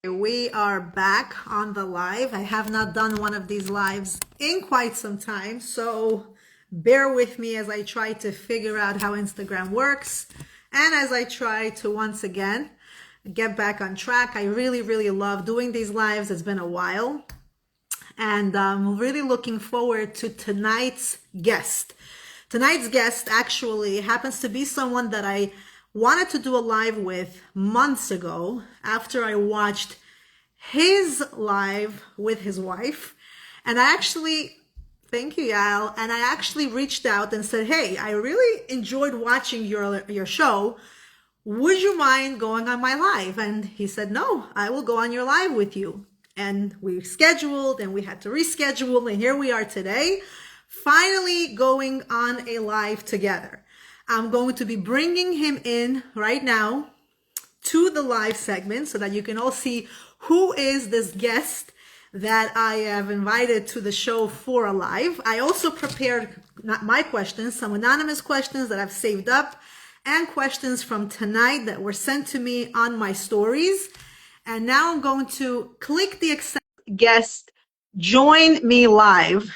We are back on the live. I have not done one of these lives in quite some time, so bear with me as I try to figure out how Instagram works and as I try to once again get back on track. I really, really love doing these lives. It's been a while, and I'm really looking forward to tonight's guest. Tonight's guest actually happens to be someone that I wanted to do a live with months ago after I watched his live with his wife. And I actually, thank you, Yael. And I actually reached out and said, hey, I really enjoyed watching your show. Would you mind going on my live? And he said, no, I will go on your live with you. And we scheduled and we had to reschedule. And here we are today, finally going on a live together. I'm going to be bringing him in right now to the live segment so that you can all see who is this guest that I have invited to the show for a live. I also prepared not my questions, some anonymous questions that I've saved up, and questions from tonight that were sent to me on my stories. And now I'm going to click the accept guest, join me live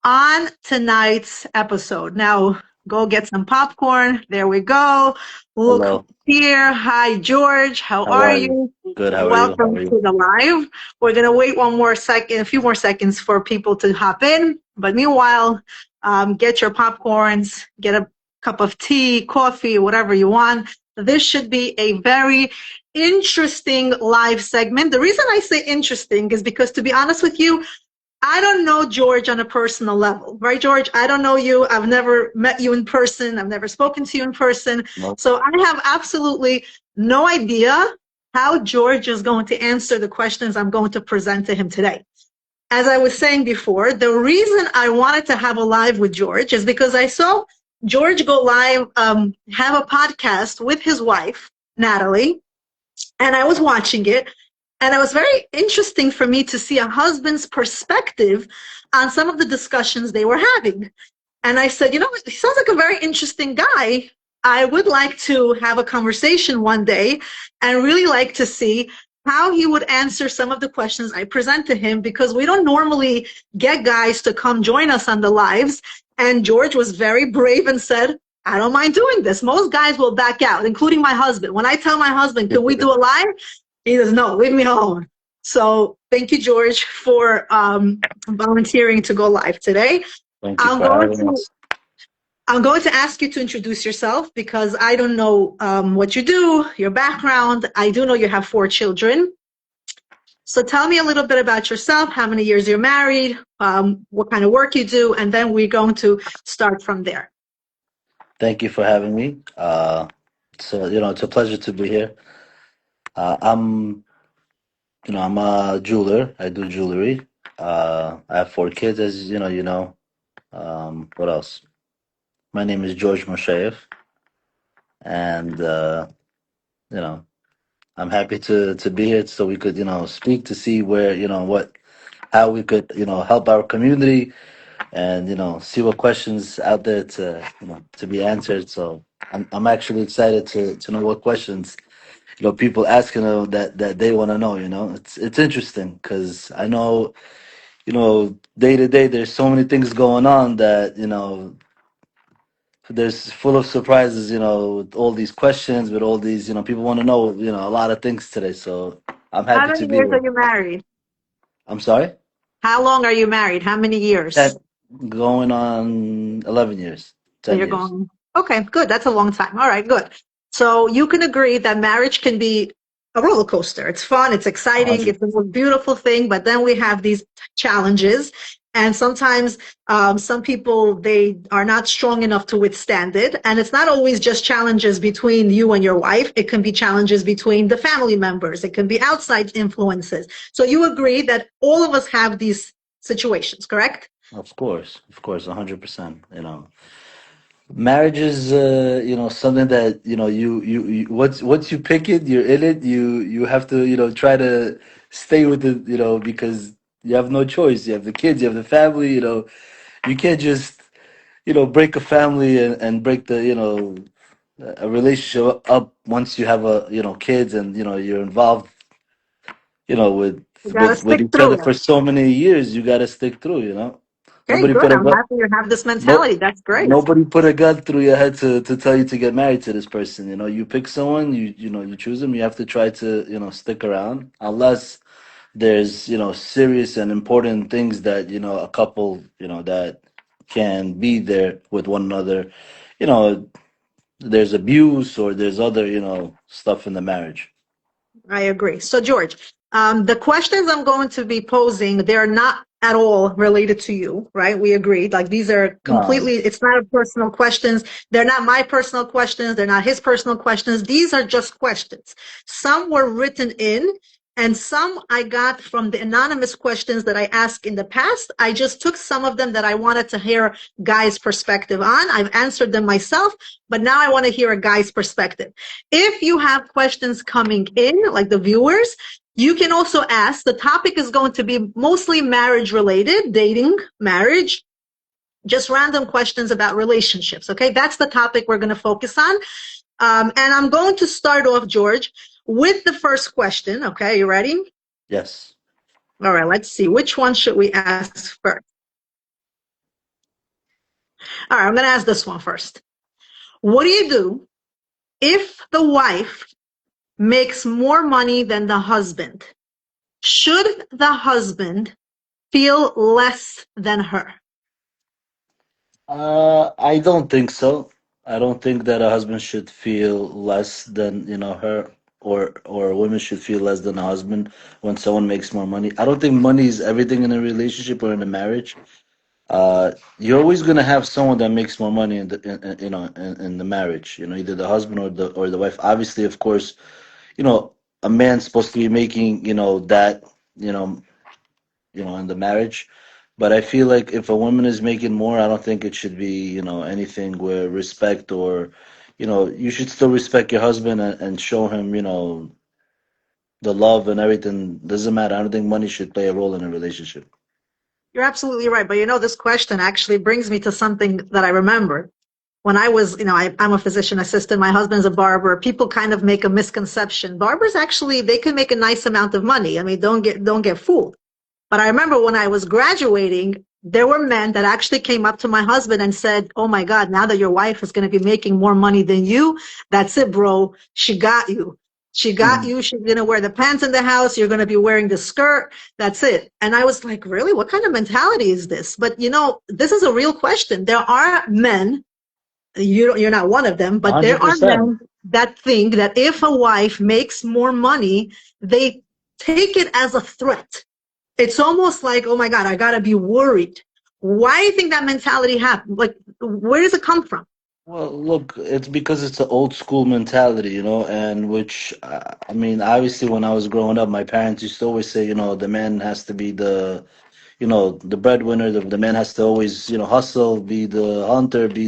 on tonight's episode. Now, go get some popcorn. There we go. Look Hello. here. Hi, George. How How are are you? you? Good. How are you? How Welcome are to you? the live. We're going to wait one more second, a few more seconds for people to hop in. But meanwhile, get your popcorns, get a cup of tea, coffee, whatever you want. This should be a very interesting live segment. The reason I say interesting is because, to be honest with you, I don't know George on a personal level, right, George? I don't know you. I've never met you in person. I've never spoken to you in person. No. So I have absolutely no idea how George is going to answer the questions I'm going to present to him today. As I was saying before, the reason I wanted to have a live with George is because I saw George go live, have a podcast with his wife, Natalie, and I was watching it. And it was very interesting for me to see a husband's perspective on some of the discussions they were having. And I said, you know, he sounds like a very interesting guy. I would like to have a conversation one day and really like to see how he would answer some of the questions I present to him, because we don't normally get guys to come join us on the lives. And George was very brave and said, I don't mind doing this. Most guys will back out, including my husband. When I tell my husband, can we do a live? He says, no, leave me alone. So thank you, George, for volunteering to go live today. Thank you I'm for going having to us. I'm going to ask you to introduce yourself because I don't know what you do, your background. I do know you have 4 children. So tell me a little bit about yourself, how many years you're married, what kind of work you do, and then we're going to start from there. Thank you for having me. So it's a pleasure to be here. I'm I'm a jeweler. I do jewelry. I have 4 kids, as you know. What else? My name is George Mosheyev, and you know, I'm happy to be here so we could speak to see where what how we could help our community and see what questions out there to be answered. So I'm actually excited to know what questions people asking that they want to know. It's interesting because I know day to day there's so many things going on that there's full of surprises. With all these questions, with all these people want to know a lot of things today. So I'm How happy to many be years are here. you married? I'm sorry. How long are you married? How many years? That going on 11 years, So 10 you're years. going, okay, good. That's a long time. All right, good. So you can agree that marriage can be a roller coaster. It's fun, it's exciting, 100. it's a beautiful thing, but then we have these challenges. And sometimes some people, they are not strong enough to withstand it. And it's not always just challenges between you and your wife. It can be challenges between the family members. It can be outside influences. So you agree that all of us have these situations, correct? Of course, 100%. Marriage is something that you once you pick it, you're in it. You have to try to stay with it, because you have no choice. You have the kids, you have the family. You can't just break a family and break the a relationship up once you have a kids and you're involved you know, with You gotta with stick each through other it. for so many years, you got to stick through. You know, Okay, nobody good. put a I'm gun. happy you have this No, mentality. That's great. nobody put a gun through your head to tell you to get married to this person. You know, you pick someone, you choose them. You have to try to stick around unless there's serious and important things that a couple that can be there with one another. You know, there's abuse or there's other stuff in the marriage. I agree. So, George, the questions I'm going to be posing, they're not at all related to you, right? We agreed. Like these are No. completely, it's not a personal questions. They're not my personal questions. They're not his personal questions. These are just questions. Some were written in and some I got from the anonymous questions that I asked in the past. I just took some of them that I wanted to hear Guy's perspective on. I've answered them myself, but now I want to hear a guy's perspective. If you have questions coming in, like the viewers, you can also ask. The topic is going to be mostly marriage related, dating, marriage, just random questions about relationships. Okay, that's the topic we're going to focus on. And I'm going to start off, George, with the first question. Okay, you ready? Yes. All right, let's see. Which one should we ask first? All right, I'm going to ask this one first. What do you do if the wife makes more money than the husband? Should the husband feel less than her? I don't think so. I don't think that a husband should feel less than, her, or a woman should feel less than a husband when someone makes more money. I don't think money is everything in a relationship or in a marriage. You're always gonna have someone that makes more money in the marriage. Either the husband or the wife. Obviously, of course, a man's supposed to be making, that, you know, in the marriage. But I feel like if a woman is making more, I don't think it should be, anything where respect or, you should still respect your husband and show him, the love and everything. Doesn't matter. I don't think money should play a role in a relationship. You're absolutely right. But this question actually brings me to something that I remember. When I was, I'm a physician assistant. My husband's a barber. People kind of make a misconception. Barbers actually, they can make a nice amount of money. I mean, don't get fooled. But I remember when I was graduating, there were men that actually came up to my husband and said, "Oh my God, now that your wife is going to be making more money than you, that's it, bro. She got you. She got Mhm. you. She's going to wear the pants in the house. You're going to be wearing the skirt. That's it." And I was like, really? What kind of mentality is this? But this is a real question. There are men, you're not one of them, A but there hundred are percent. men that think that if a wife makes more money, they take it as a threat. It's almost like, oh my God, I gotta be worried. Why do you think that mentality happened? Like, where does it come from? Well, look, it's because it's an old school mentality, and which, I mean, obviously, when I was growing up, my parents used to always say, the man has to be the breadwinner. The man has to always, hustle, be the hunter, be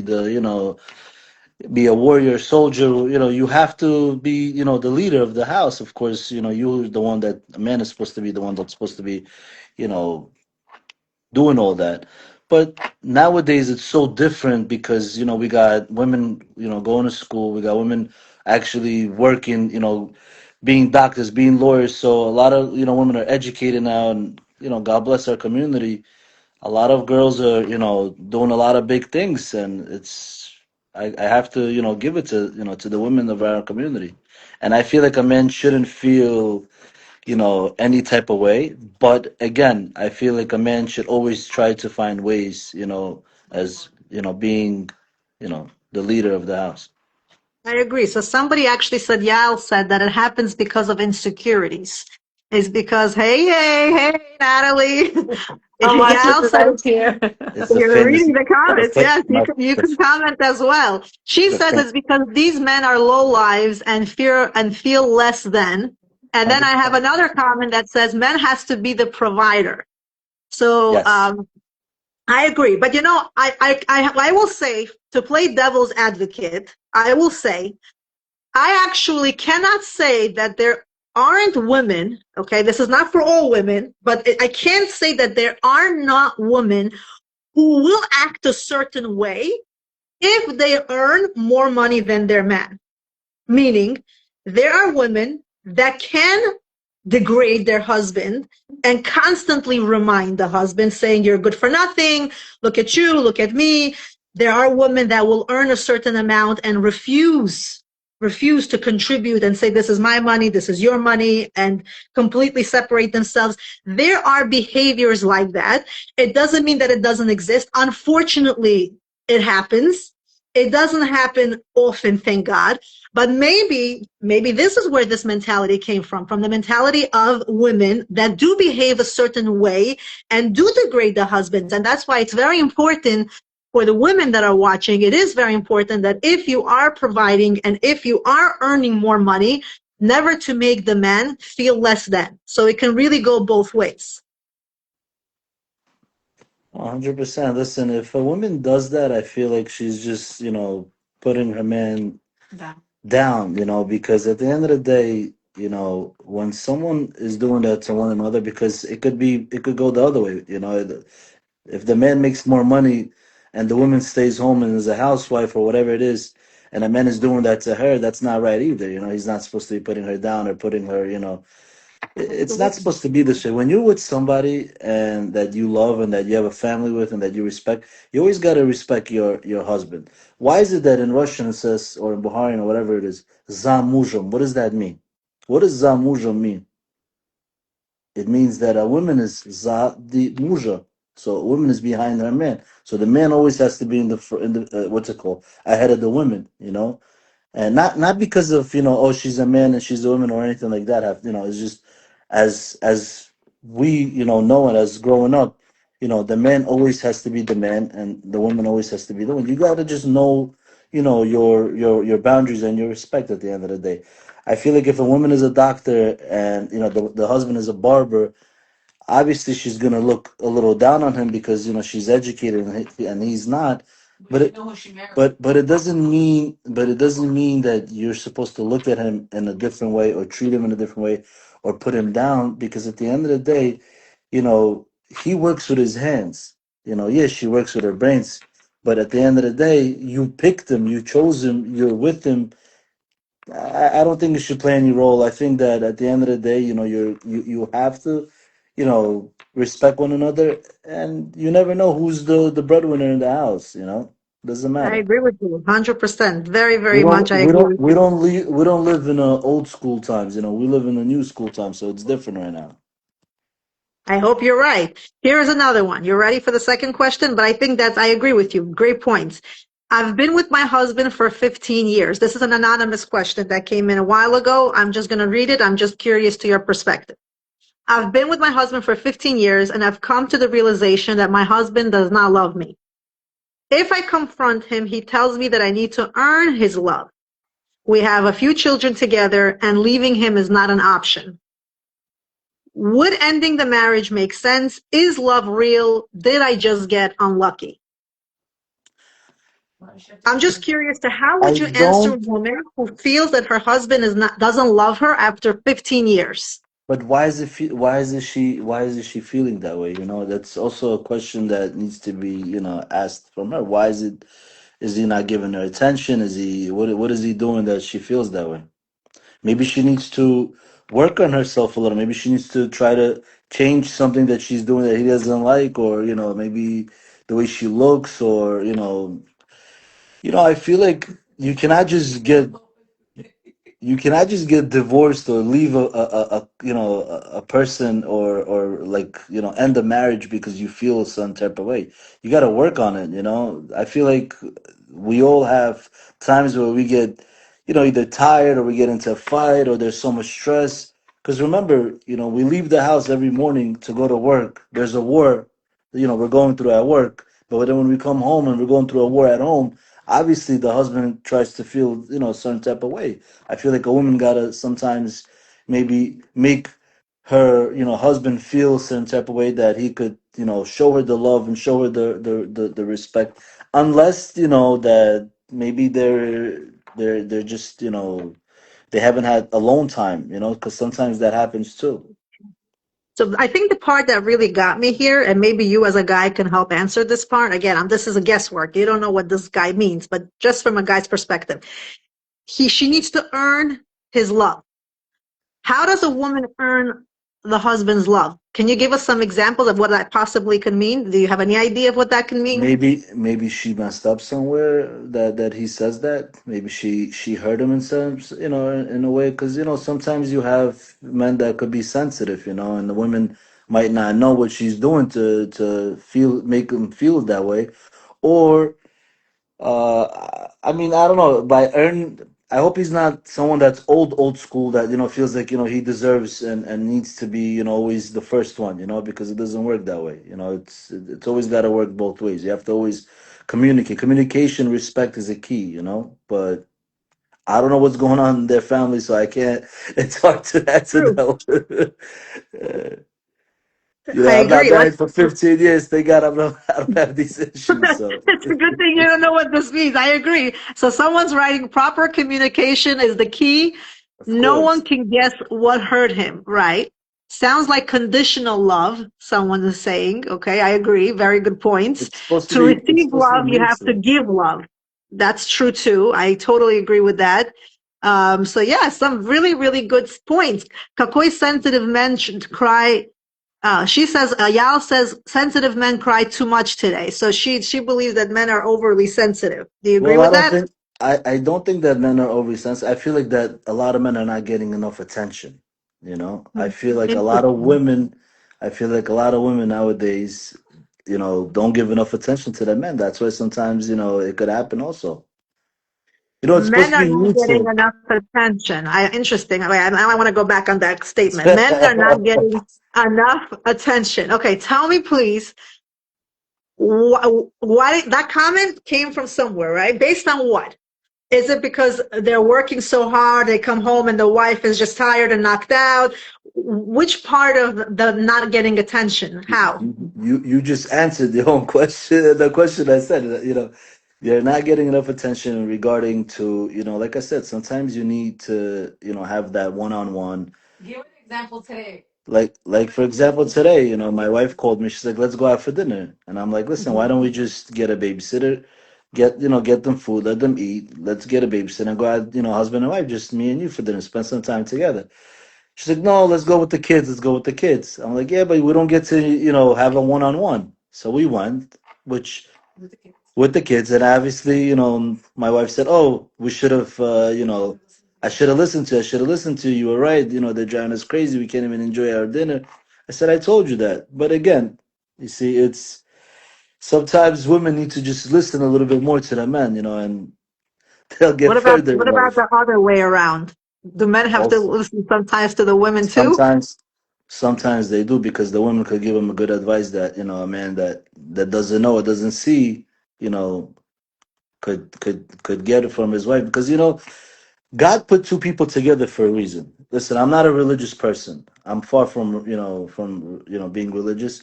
a warrior, soldier. You have to be, the leader of the house. Of course, you're the one that a man is supposed to be the one that's supposed to be, you know, doing all that. But nowadays it's so different because we got women going to school. We got women actually working. Being doctors, being lawyers. So a lot of women are educated now, and God bless our community. A lot of girls are doing a lot of big things, and I have to give it to the women of our community, and I feel like a man shouldn't feel any type of way. But again, I feel like a man should always try to find ways, as being, the leader of the house. I agree. So somebody actually said, Yael said that it happens because of insecurities. It's because, hey, Natalie. I'm watching Yael the said, live here. It's the you're famous, reading the the, comments. fa- Yes, my, you the, can comment as well. She the says fam- it's because these men are low lives and feel less than. And then I have 100%. another comment that says men has to be the provider. So Yes. I agree, but I will say, to play devil's advocate, I will say I actually cannot say that there aren't women. Okay, this is not for all women, but I can't say that there are not women who will act a certain way if they earn more money than their man. Meaning, there are women that can degrade their husband and constantly remind the husband, saying, "You're good for nothing. Look at you. Look at me." There are women that will earn a certain amount and refuse to contribute and say, "This is my money, this is your money," and completely separate themselves. There are behaviors like that. It doesn't mean that it doesn't exist. Unfortunately, it happens. It doesn't happen often, thank God. But maybe this is where this mentality came from the mentality of women that do behave a certain way and do degrade the husbands. And that's why it's very important for the women that are watching. It is very important that if you are providing and if you are earning more money, never to make the man feel less than. So it can really go both ways. 100%. Listen, if a woman does that, I feel like she's just, putting her man down, because at the end of the day, when someone is doing that to one another, because it could go the other way, if the man makes more money and the woman stays home and is a housewife or whatever it is, and a man is doing that to her, that's not right either. He's not supposed to be putting her down or putting her, it's not Absolutely. supposed to be this way. When you're with somebody and that you love and that you have a family with and that you respect, you always got to respect your husband. Why is it that in Russian it says, or in Baharian or whatever it is, zamujam? What does that mean? What does zamujam mean? It means that a woman is za the muja. So a woman is behind her man. So the man always has to be in the what's it called, ahead of the women. And not because of oh, she's a man and she's a woman or anything like that. It's just as we know it as growing up. The man always has to be the man and the woman always has to be the woman. You got to just know your boundaries and your respect at the end of the day. I feel like if a woman is a doctor and the husband is a barber, obviously she's gonna look a little down on him because she's educated and he's not. But it doesn't mean that you're supposed to look at him in a different way or treat him in a different way or put him down, because at the end of the day, you know he works with his hands. Yes, she works with her brains, but at the end of the day, you picked him, you chose him, you're with him. I don't think it should play any role. I think that at the end of the day, you have to, respect one another, and you never know who's the breadwinner in the house. Doesn't I matter. agree with you 100%. Very, We very much. don't I we agree don't with we you. don't live we don't live in old school times. We live in the new school times, so it's different right now. I hope you're right. Here's another one. You're ready for the second question? But I think that I agree with you. Great points. I've been with my husband for 15 years. This is an anonymous question that came in a while ago. I'm just going to read it. I'm just curious to your perspective. I've been with my husband for 15 years and I've come to the realization that my husband does not love me. If I confront him, he tells me that I need to earn his love. We have a few children together and leaving him is not an option. Would ending the marriage make sense? Is love real? Did I just get unlucky? I'm just curious to how I would you answer a don't. woman who feels that her husband doesn't love her after 15 years? But why is she feeling that way? That's also a question that needs to be asked from her. Why is he not giving her attention? What is he doing that she feels that way? Maybe she needs to work on herself a little. Maybe she needs to try to change something that she's doing that he doesn't like, or maybe the way she looks, or I feel like you cannot just get you cannot just get divorced or leave a person, or like end the marriage because you feel some type of way. You got to work on it. I feel like we all have times where we get either tired or we get into a fight or there's so much stress, because remember, we leave the house every morning to go to work. There's a war we're going through at work, but then when we come home and we're going through a war at home, obviously the husband tries to feel a certain type of way. I feel like a woman gotta sometimes maybe make her husband feel a certain type of way that he could show her the love and show her the respect, unless that maybe they're just they haven't had alone time, because sometimes that happens too. So I think the part that really got me here, and maybe you as a guy can help answer this part. Again, this is a guesswork. You don't know what this guy means, but just from a guy's perspective, she needs to earn his love. How does a woman earn the husband's love? Can you give us some examples of what that possibly could mean? Do you have any idea of what that can mean? Maybe she messed up somewhere that he says that. Maybe she hurt him in some, in a way, because sometimes you have men that could be sensitive, and the women might not know what she's doing to make them feel that way, or I mean, I don't know. I hope he's not someone that's old school that feels like he deserves and needs to be always the first one. Because it doesn't work that way. It's always got to work both ways. You have to always communicate. Communication, respect is a key. But I don't know what's going on in their family, so I can't. It's hard to answer True. that. I I'm not agree. married for 15 years. Thank God I don't have these issues. So It's a good thing you don't know what this means. I agree. So someone's writing proper communication is the key. of No one course. can guess what hurt him, right? Sounds like conditional love, someone is saying. Okay, I agree. Very good points. To It's receive supposed to be love, you have to mutual. give love. That's true too. I totally agree with that. So yeah, some really, really good points. Kakoi sensitive men should cry she says, Yal says, sensitive men cry too much today. So she believes that men are overly sensitive. Do you agree Well, I with don't that? think I don't think that men are overly sensitive. I feel like that a lot of men are not getting enough attention. I Hmm. feel like a lot of Interesting. women, I feel like a lot of women nowadays, don't give enough attention to the men. That's why sometimes, it could happen also. It's supposed Men to are be not getting mutual. enough attention. Interesting. Wait, now I want to go back on that statement. Men are not getting enough attention. Okay, tell me please, why that comment came from somewhere, right? Based on what? Is it because they're working so hard, they come home and the wife is just tired and knocked out? Which part of the not getting attention? How? You just answered your own question. The question I said, you're not getting enough attention regarding to, like I said, sometimes you need to, have that one-on-one. Like for example, today, my wife called me. She's like, "Let's go out for dinner," and I'm like, "Listen, why don't we just get a babysitter, get them food, let them eat. Let's get a babysitter and go out, husband and wife, just me and you for dinner, spend some time together." She's like, "No, let's go with the kids. Let's go with the kids." I'm like, "Yeah, but we don't get to, have a one-on-one." So we went, which with the kids, and obviously, my wife said, "Oh, we should have, I should have listened to. I should have listened to you. You were right. They're driving us crazy. We can't even enjoy our dinner." I said, "I told you that." But again, you see, it's sometimes women need to just listen a little bit more to the men, and they'll get further What in about life. the other way around? Do men have to Also, listen sometimes to the women too? sometimes, sometimes they do because the women could give them a good advice that a man that doesn't know or doesn't see, you know, could get it from his wife because God put two people together for a reason. Listen, I'm not a religious person. I'm far from being religious,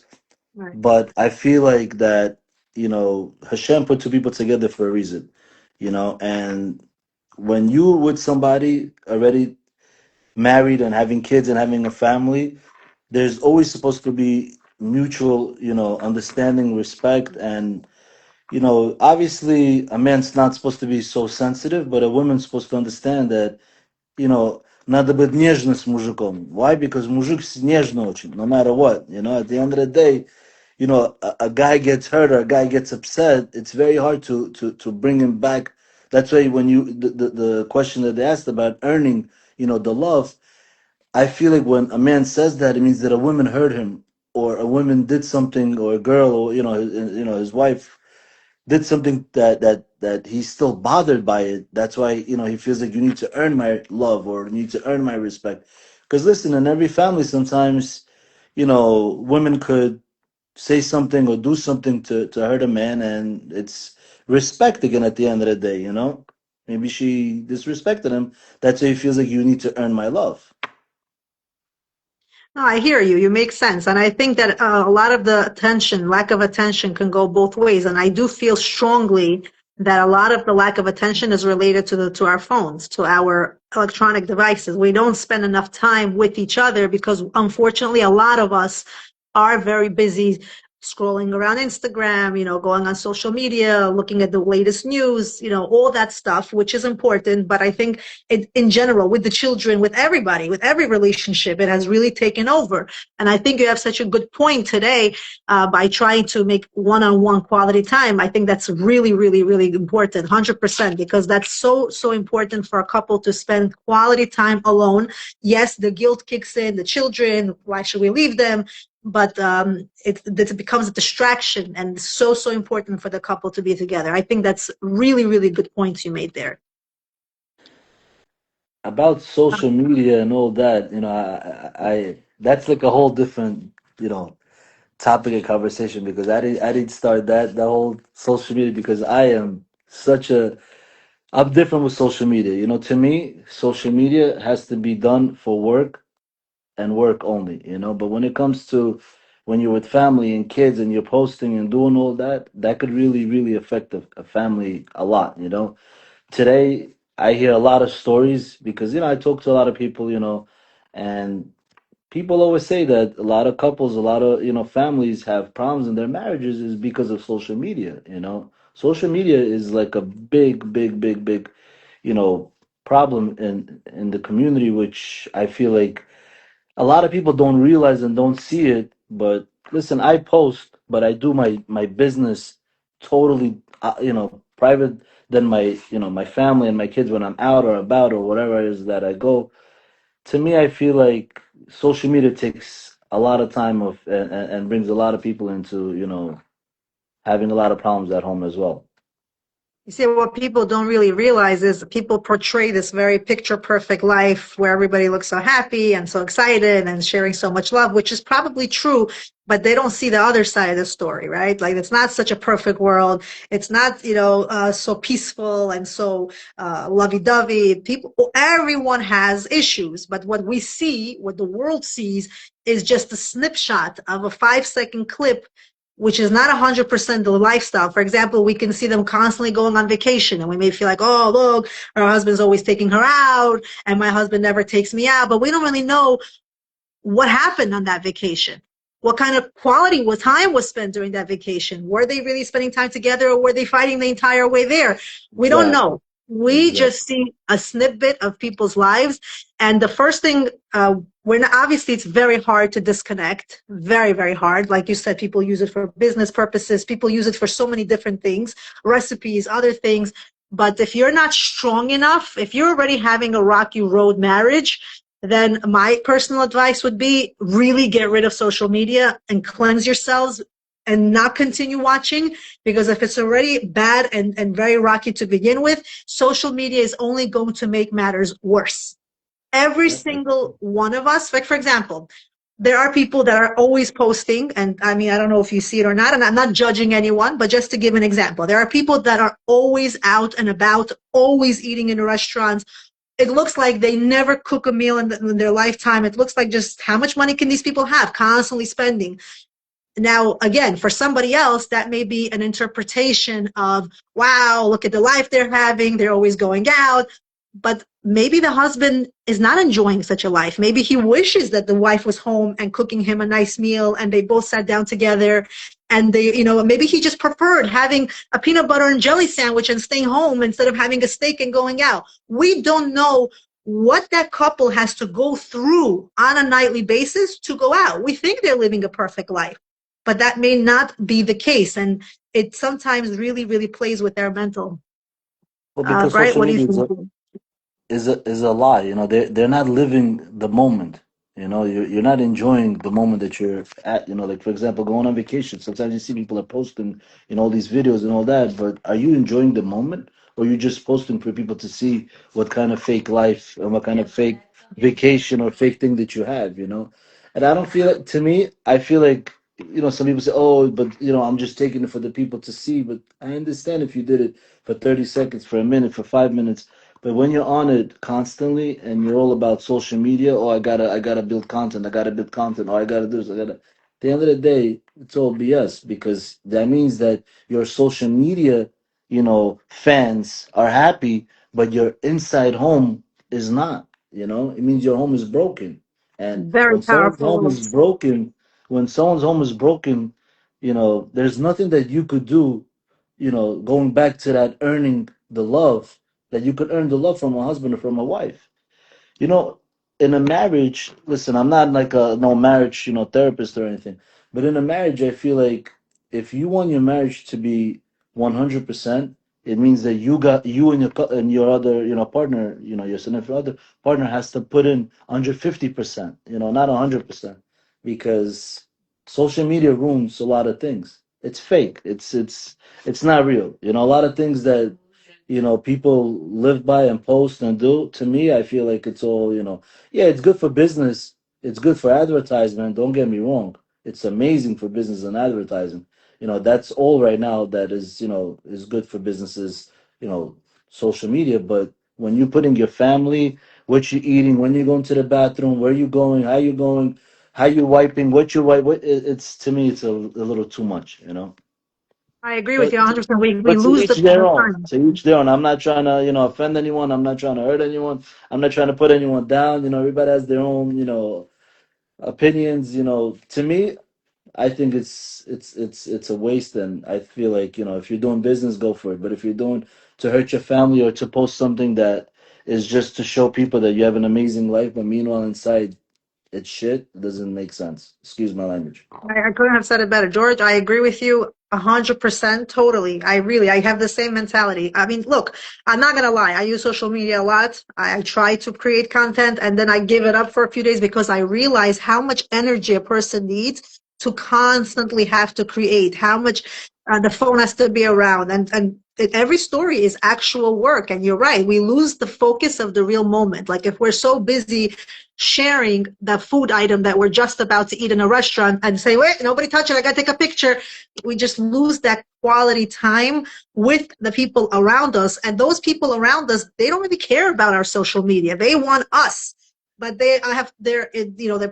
Right. but I feel like that Hashem put two people together for a reason. And when you with somebody already married and having kids and having a family, there's always supposed to be mutual, understanding, respect, and obviously a man's not supposed to be so sensitive, but a woman's supposed to understand that надо быть нежным с мужиком. Why? Because мужик нежный очень, no matter what. At the end of the day, a guy gets hurt or a guy gets upset, it's very hard to bring him back. That's why when the question that they asked about earning, the love, I feel like when a man says that, it means that a woman hurt him, or a woman did something, or a girl, or his wife did something that he's still bothered by it. That's why he feels like you need to earn my love or you need to earn my respect. Because listen, in every family, sometimes women could say something or do something to hurt a man, and it's respect again at the end of the day. Maybe she disrespected him. That's why he feels like you need to earn my love. No, I hear you. You make sense. And I think that a lot of the attention, lack of attention can go both ways. And I do feel strongly that a lot of the lack of attention is related to our phones, to our electronic devices. We don't spend enough time with each other because unfortunately a lot of us are very busy scrolling around Instagram, going on social media, looking at the latest news, all that stuff, which is important. But I think in general, with the children, with everybody, with every relationship, it has really taken over. And I think you have such a good point today by trying to make one-on-one quality time. I think that's really, really, really important, 100%, because that's so, so important for a couple to spend quality time alone. Yes, the guilt kicks in, the children, why should we leave them? But it becomes a distraction, and so, so important for the couple to be together. I think that's really, really good points you made there. About social media and all that, that's like a whole different, topic of conversation because I didn't start that whole social media because I'm different with social media. To me, social media has to be done for work and work only. But when it comes to when you're with family and kids and you're posting and doing all that, that could really, really affect a family a lot. Today, I hear a lot of stories because, I talk to a lot of people, and people always say that a lot of couples, a lot of, families have problems in their marriages is because of social media. Social media is like a big, big, big, big, you know, problem in the community, which I feel like a lot of people don't realize and don't see it. But listen, I post, but I do my business totally, private than my family and my kids when I'm out or about or whatever it is that I go. To me, I feel like social media takes a lot of time and brings a lot of people into having a lot of problems at home as well. You see, what people don't really realize is people portray this very picture perfect life where everybody looks so happy and so excited and sharing so much love, which is probably true, but they don't see the other side of the story, right? Like it's not such a perfect world. It's not, so peaceful and so lovey-dovey. Everyone has issues, but what we see, what the world sees, is just a snapshot of a 5-second clip, which is not 100% the lifestyle. For example, we can see them constantly going on vacation and we may feel like, oh, look, her husband's always taking her out and my husband never takes me out. But we don't really know what happened on that vacation. What kind of quality time was spent during that vacation? Were they really spending time together or were they fighting the entire way there? We don't Exactly. know. We Exactly. just see a snippet of people's lives. And the first thing, obviously it's very hard to disconnect. Very, very hard. Like you said, people use it for business purposes. People use it for so many different things, recipes, other things. But if you're not strong enough, if you're already having a rocky road marriage, then my personal advice would be really get rid of social media and cleanse yourselves and not continue watching, because if it's already bad and very rocky to begin with, social media is only going to make matters worse. Every single one of us, like for example, there are people that are always posting, and I mean, I don't know if you see it or not, and I'm not judging anyone, but just to give an example, there are people that are always out and about, always eating in restaurants. It looks like they never cook a meal in their lifetime. It looks like just how much money can these people have constantly spending? Now, again, for somebody else, that may be an interpretation of, wow, look at the life they're having. They're always going out. But maybe the husband is not enjoying such a life. Maybe he wishes that the wife was home and cooking him a nice meal and they both sat down together and maybe he just preferred having a peanut butter and jelly sandwich and staying home instead of having a steak and going out. We don't know what that couple has to go through on a nightly basis to go out. We think they're living a perfect life, but that may not be the case. And it sometimes really, really plays with their mental. Well, because Right? social What do you media think? is a lie. They're not living the moment. You're not enjoying the moment that you're at. Like for example, going on vacation. Sometimes you see people are posting, all these videos and all that. But are you enjoying the moment, or you just posting for people to see what kind of fake life and what kind of fake vacation or fake thing that you have? And I don't feel it. To me, I feel like some people say, "Oh, but I'm just taking it for the people to see." But I understand if you did it for 30 seconds, for a minute, for 5 minutes, but when you're on it constantly and you're all about social media, oh, I gotta build content, oh, I gotta do this, I gotta. At the end of the day, it's all BS because that means that your social media, fans are happy, but your inside home is not. It means your home is broken, and Very when someone's powerful home is words. broken, when someone's home is broken, there's nothing that you could do, going back to that earning the love, that you could earn the love from a husband or from a wife. You know, in a marriage, listen, I'm not like a no marriage, therapist or anything, but in a marriage, I feel like if you want your marriage to be 100%, it means that you and your other, partner, your significant other partner has to put in 150%, not 100%, because social media ruins a lot of things. It's fake. It's not real. A lot of things that people live by and post and do. To me, I feel like it's all, yeah, it's good for business, it's good for advertisement, don't get me wrong. It's amazing for business and advertising. That's all right now that is, is good for businesses, you know social media. But when you're putting your family, what you're eating, when you're going to the bathroom, where you going, how you going, how you wiping, what you wipe, it's, to me, it's a little too much. I agree with But you 100%. We but to lose each the their own. time. To each their own. I'm not trying to, offend anyone. I'm not trying to hurt anyone. I'm not trying to put anyone down. Everybody has their own, opinions. To me, I think it's a waste, and I feel like, if you're doing business, go for it. But if you're doing to hurt your family or to post something that is just to show people that you have an amazing life, but meanwhile inside it's shit, it doesn't make sense. Excuse my language. I couldn't have said it better. George, I agree with you 100%, totally. I have the same mentality. I mean, look, I'm not gonna lie. I use social media a lot. I try to create content and then I give it up for a few days because I realize how much energy a person needs to constantly have to create, how much the phone has to be around. Every story is actual work. And you're right. We lose the focus of the real moment. Like if we're so busy sharing the food item that we're just about to eat in a restaurant and say, wait, nobody touch it, I gotta take a picture. We just lose that quality time with the people around us. And those people around us, they don't really care about our social media. They want us. But they're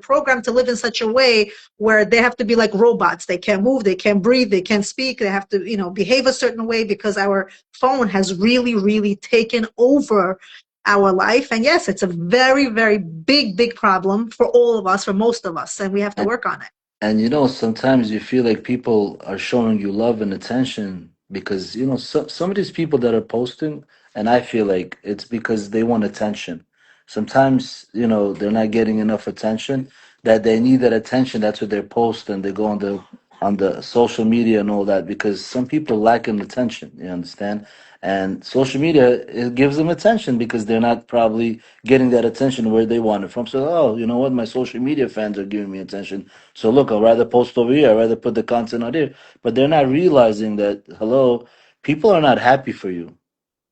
programmed to live in such a way where they have to be like robots. They can't move, they can't breathe, they can't speak. They have to, behave a certain way because our phone has really, really taken over our life. And yes, it's a very, very big, big problem for all of us, for most of us, and we have to work on it. And sometimes you feel like people are showing you love and attention because, some of these people that are posting, and I feel like it's because they want attention. Sometimes, they're not getting enough attention, that they need that attention. That's what they post, and they go on the social media and all that, because some people lack in attention, you understand? And social media, it gives them attention because they're not probably getting that attention where they want it from. So, oh, you know what? My social media fans are giving me attention. So look, I'd rather post over here. I'd rather put the content out here. But they're not realizing that, hello, people are not happy for you.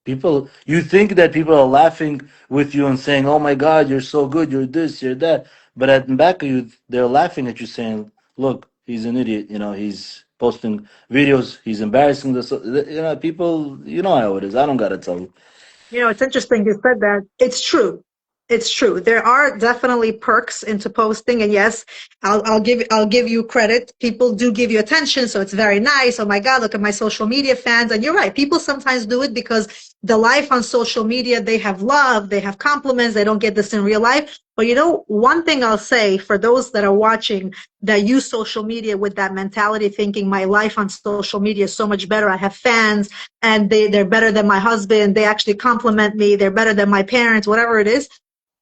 You think that people are laughing with you and saying, "Oh my God, you're so good, you're this, you're that," but at the back of you, they're laughing at you, saying, "Look, he's an idiot. He's posting videos, he's embarrassing the, people. You know how it is. I don't gotta tell you." It's interesting you said that. It's true. It's true. There are definitely perks into posting, and yes, I'll give you credit. People do give you attention, so it's very nice. Oh my God, look at my social media fans. And you're right. People sometimes do it because the life on social media, they have love, they have compliments. They don't get this in real life. But one thing I'll say for those that are watching that use social media with that mentality, thinking my life on social media is so much better. I have fans and they're better than my husband. They actually compliment me. They're better than my parents, whatever it is.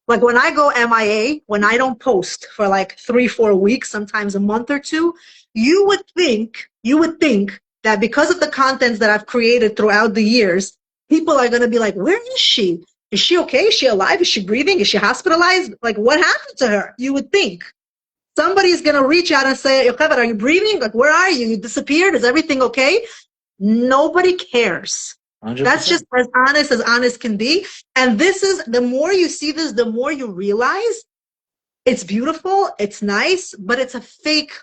Like when I go MIA, when I don't post for like 3-4 weeks, sometimes a month or two, you would think that because of the contents that I've created throughout the years, people are going to be like, where is she? Is she okay? Is she alive? Is she breathing? Is she hospitalized? Like, what happened to her? You would think somebody's going to reach out and say, Yocheved, are you breathing? Like, where are you? You disappeared. Is everything okay? Nobody cares. That's 100%. just as honest can be. And this is, the more you see this, the more you realize it's beautiful, it's nice, but it's a fake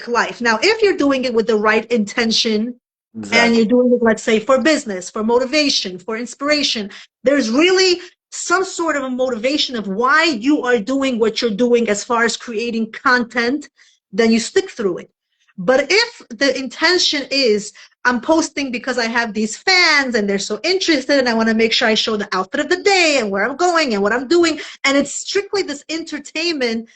life. Now, if you're doing it with the right intention and you're Exactly. doing it, let's say, for business, for motivation, for inspiration, there's really some sort of a motivation of why you are doing what you're doing as far as creating content, then you stick through it. But if the intention is, I'm posting because I have these fans and they're so interested and I want to make sure I show the outfit of the day and where I'm going and what I'm doing, and it's strictly this entertainment,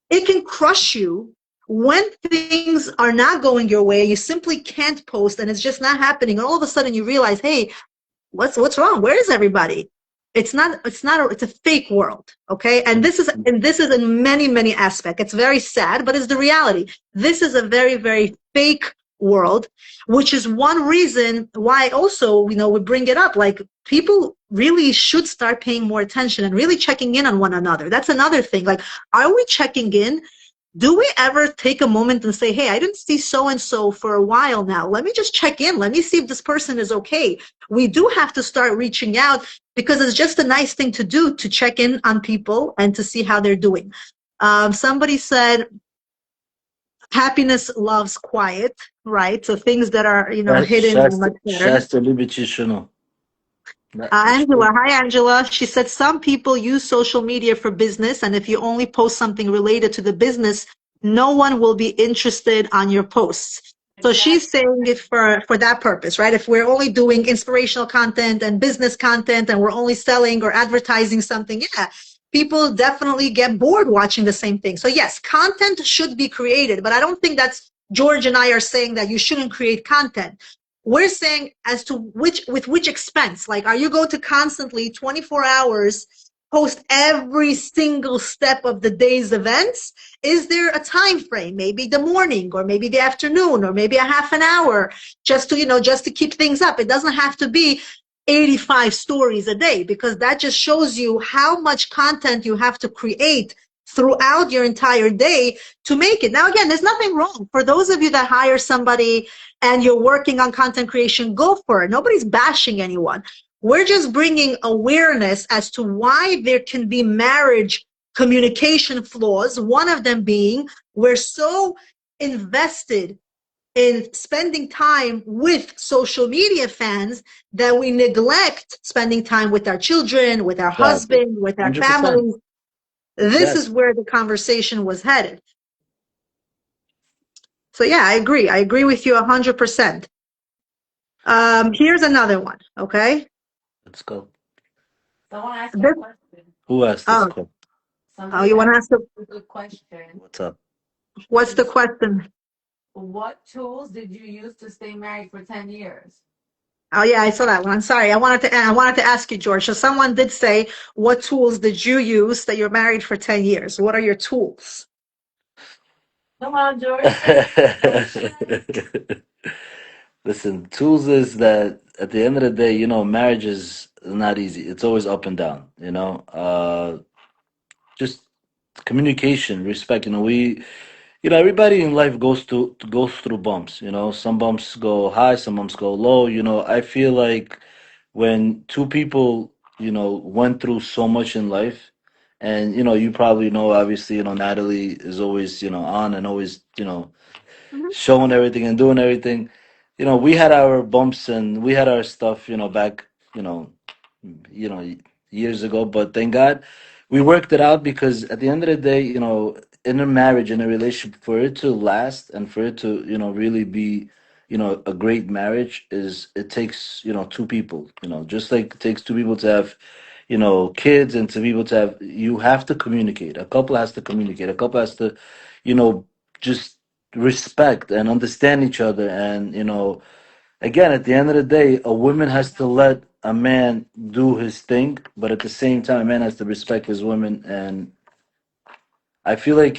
it can crush you when things are not going your way, you simply can't post and it's just not happening. And all of a sudden you realize, hey, what's wrong? Where is everybody? It's a fake world. Okay. And this is in many aspects. It's very sad, but it's the reality. This is a very fake world, which is one reason why also, we bring it up. Like, people really should start paying more attention and really checking in on one another. That's another thing. Like, are we checking in? Do we ever take a moment and say, hey, I didn't see so and so for a while now. Let me just check in. Let me see if this person is okay. We do have to start reaching out, because it's just a nice thing to do, to check in on people and to see how they're doing. Somebody said, happiness loves quiet, right? So things that are, hidden are much better. Shasta Libichishuno. Angela, hi Angela. She said some people use social media for business, and if you only post something related to the business, no one will be interested on your posts. So she's saying it for that purpose, right? If we're only doing inspirational content and business content, and we're only selling or advertising something, yeah, people definitely get bored watching the same thing. So yes, content should be created, but I don't think that's George and I are saying that you shouldn't create content. We're saying as to with which expense. Like, are you going to constantly 24 hours post every single step of the day's events? Is there a time frame, maybe the morning or maybe the afternoon or maybe a half an hour, just to keep things up? It doesn't have to be 85 stories a day, because that just shows you how much content you have to create throughout your entire day to make it. Now, again, there's nothing wrong. For those of you that hire somebody and you're working on content creation, go for it. Nobody's bashing anyone. We're just bringing awareness as to why there can be marriage communication flaws. One of them being, we're so invested in spending time with social media fans that we neglect spending time with our children, with our Exactly. husband, with our 100%. families. This Yes. is where the conversation was headed. So yeah, I agree. I agree with you 100%. Here's another one. Okay. Let's go. Someone asked a This, question. Who asked this oh, question? Somebody you want to asked ask the, a good question. What's up? what's the question? What tools did you use to stay married for 10 years? Oh yeah, I saw that one. I'm sorry. I wanted to ask you, George. So someone did say, what tools did you use that you're married for 10 years? What are your tools? Come on, George. Listen, tools is that at the end of the day, marriage is not easy. It's always up and down, just communication, respect. Everybody in life goes through bumps. Some bumps go high, some bumps go low. I feel like when two people, went through so much in life, and you probably know, obviously, Natalie is always, on and always, Mhm. showing everything and doing everything. We had our bumps and we had our stuff, back, you know, you know, years ago. But thank God, we worked it out, because at the end of the day, in a marriage, in a relationship, for it to last and for it to, really be, a great marriage, it takes, two people. Just like it takes two people to have, kids, and to be able to have, you have to communicate. A couple has to communicate. A couple has to, you know, just respect and understand each other. And again, at the end of the day, a woman has to let a man do his thing, but at the same time, a man has to respect his woman. And I feel like,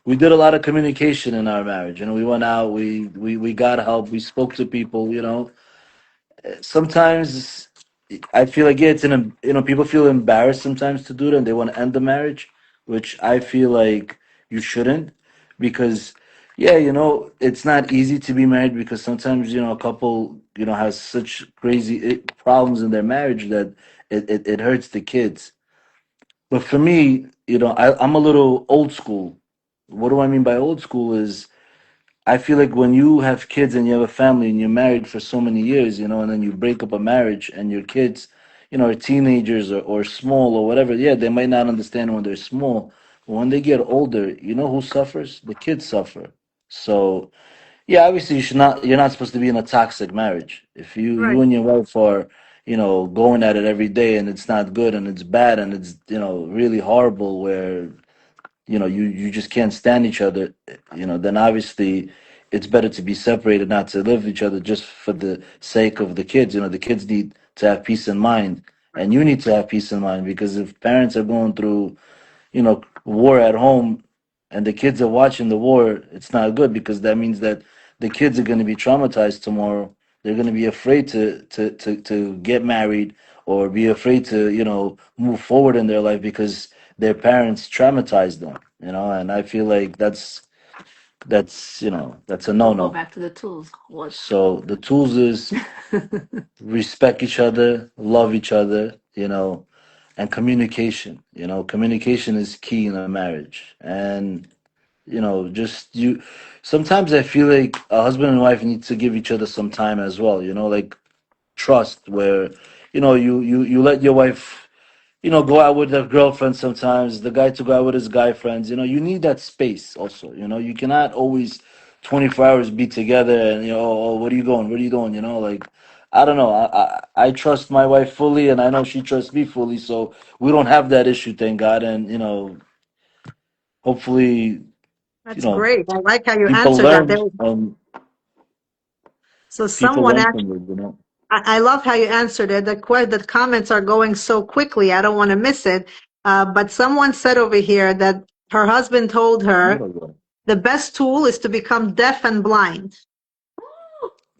we did a lot of communication in our marriage. We went out, we got help, we spoke to people. Sometimes I feel like, yeah, people feel embarrassed sometimes to do that, and they want to end the marriage, which I feel like you shouldn't, because yeah, it's not easy to be married, because sometimes a couple has such crazy problems in their marriage that it hurts the kids. But for me, I'm a little old school. What do I mean by old school is, I feel like when you have kids and you have a family and you're married for so many years, and then you break up a marriage and your kids, are teenagers, or small or whatever. Yeah, they might not understand when they're small, but when they get older, who suffers? The kids suffer. So yeah, obviously you're not supposed to be in a toxic marriage. If you Right. and your wife are, going at it every day, and it's not good and it's bad and it's, really horrible, where you just can't stand each other, then obviously it's better to be separated, not to live with each other just for the sake of the kids. The kids need to have peace in mind, and you need to have peace in mind, because if parents are going through war at home, and the kids are watching the war, it's not good, because that means that the kids are going to be traumatized tomorrow. They're going to be afraid to get married, or be afraid to move forward in their life, because their parents traumatized them. And I feel like that's a We'll go no-no. back to the tools. What? So the tools is respect each other, love each other, and communication. Communication is key in a marriage. And just you sometimes I feel like a husband and wife need to give each other some time as well, like trust, where you let your wife go out with her girlfriend, sometimes the guy to go out with his guy friends. You need that space also. You cannot always 24 hours be together, and oh, what are you going, what are you doing, like, I don't know. I trust my wife fully, and I know she trusts me fully, so we don't have that issue, thank God. And hopefully, you That's know great. I like how you people answered that. learn, and So people someone learn asked, from it. I love how you answered it. The comments are going so quickly. I don't want to miss it. But someone said over here that her husband told her Nah, the best tool is to become deaf and blind.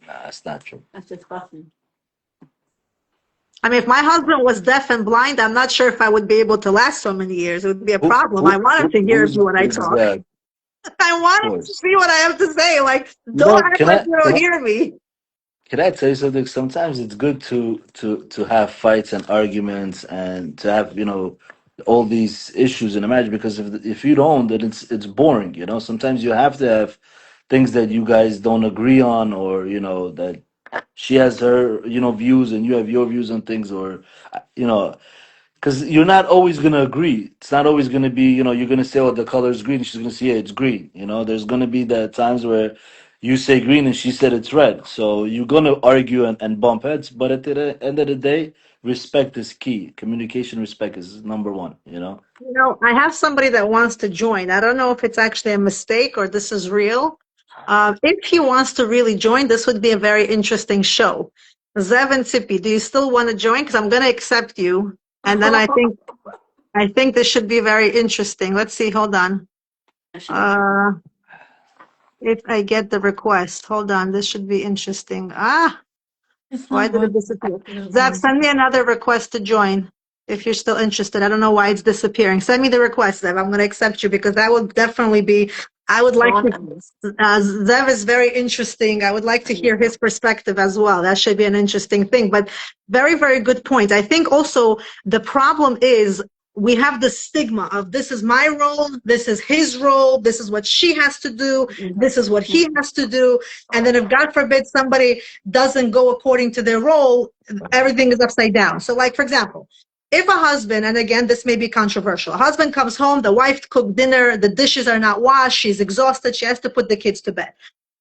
that's not true. That's disgusting. I mean, if my husband was deaf and blind, I'm not sure if I would be able to last so many years. It would be a Who, problem. I who, want him who to hear who's me when I who's talk. that? I Of want him to course. see what I have to say. Like, don't act Can like I you can don't I hear me. can I tell you something? Sometimes it's good to have fights and arguments, and to have all these issues in a marriage, because if you don't, then it's boring. Sometimes you have to have things that you guys don't agree on, or that she has her views and you have your views on things, or you know because you're not always gonna agree. It's not always gonna be, you're gonna say, "Oh, the color is green." She's gonna say, "Yeah, it's green." There's gonna be the times where you say green and she said it's red. So you're gonna argue and bump heads. But at the end of the day, respect is key. Communication, respect is number one. I have somebody that wants to join. I don't know if it's actually a mistake or this is real. If he wants to really join, this would be a very interesting show. Zev and Tzipi, do you still want to join? Because I'm going to accept you, and then I think this should be very interesting. Let's see. Hold on. That should be. Uh, if I get the request, hold on. This should be interesting. It's Why not did it working. disappear? Zach, send me another request to join if you're still interested. I don't know why it's disappearing. Send me the request, Zev. I'm going to accept you because that would definitely be. I would like to. Zev is very interesting. I would like to hear his perspective as well. That should be an interesting thing. But very, very good point. I think also the problem is we have the stigma of this is my role, this is his role, this is what she has to do, this is what he has to do. And then if God forbid somebody doesn't go according to their role, everything is upside down. So like, for example, if a husband, and again, this may be controversial, a husband comes home, the wife cooked dinner, the dishes are not washed, she's exhausted, she has to put the kids to bed.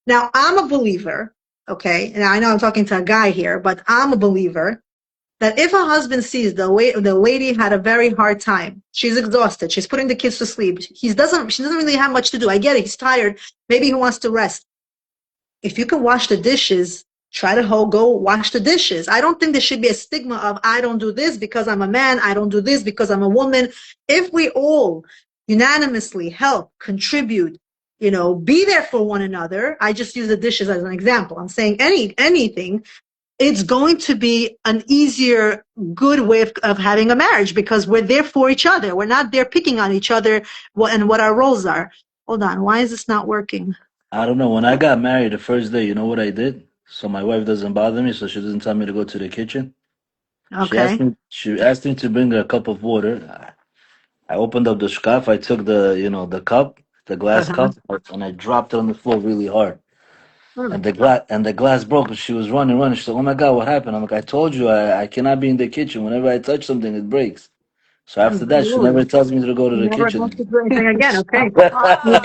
Now, I'm a believer, okay, and I know I'm talking to a guy here, but I'm a believer that if a husband sees the lady had a very hard time, she's exhausted, she's putting the kids to sleep, she doesn't really have much to do. I get it, he's tired, maybe he wants to rest. If you can wash the dishes, try to go wash the dishes. I don't think there should be a stigma of I don't do this because I'm a man, I don't do this because I'm a woman. If we all unanimously help, contribute, be there for one another. I just use the dishes as an example. I'm saying anything. It's going to be an easier, good way of having a marriage because we're there for each other. We're not there picking on each other and what our roles are. Hold on. Why is this not working? I don't know. When I got married the first day, you know what I did? So my wife doesn't bother me, so she doesn't tell me to go to the kitchen. She asked Okay. me. She asked me to bring her a cup of water. I opened up the scarf. I took the cup, the glass Uh-huh. cup, and I dropped it on the floor really hard. Hmm. And the glass broke. And she was running, running. She said, "Oh my God, what happened?" I'm like, "I told you, I cannot be in the kitchen. Whenever I touch something, it breaks." So after that, she never tells me to go to the Never have kitchen. to do anything again. Okay.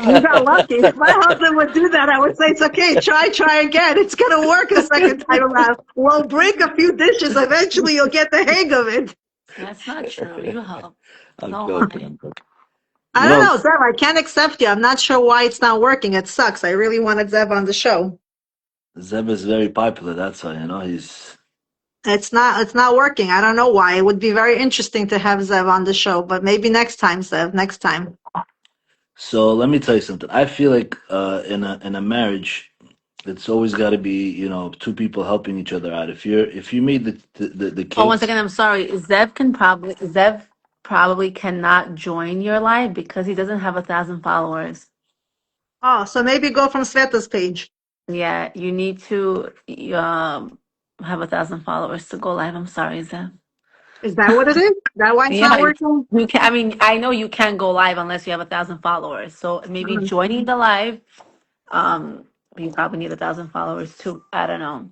You got lucky. If my husband would do that, I would say it's okay. Try again. It's gonna work a second time around. We'll break a few dishes. Eventually, you'll get the hang of it. That's not true. You help. I'm Don't joking. lie. I'm joking. I You don't know, know, Zev. I can't accept you. I'm not sure why it's not working. It sucks. I really wanted Zev on the show. Zeb is very popular. That's why, you know, he's. It's not working. I don't know why. It would be very interesting to have Zev on the show, but maybe next time, Zev. Next time. So let me tell you something. I feel like in a marriage, it's always got to be, you know, two people helping each other out. If you made the Oh, one kids. second. I'm sorry. Zev probably cannot join your live because he doesn't have 1,000 followers. Oh, so maybe go from Sveta's page. Yeah, you need to have 1,000 followers to go live. I'm sorry, Zev. Is that what it is? Is that why it's Yeah, not working? you can. I mean, I know you can't go live unless you have 1,000 followers. So maybe Mhm. joining the live, um, you probably need 1,000 followers too. I don't know.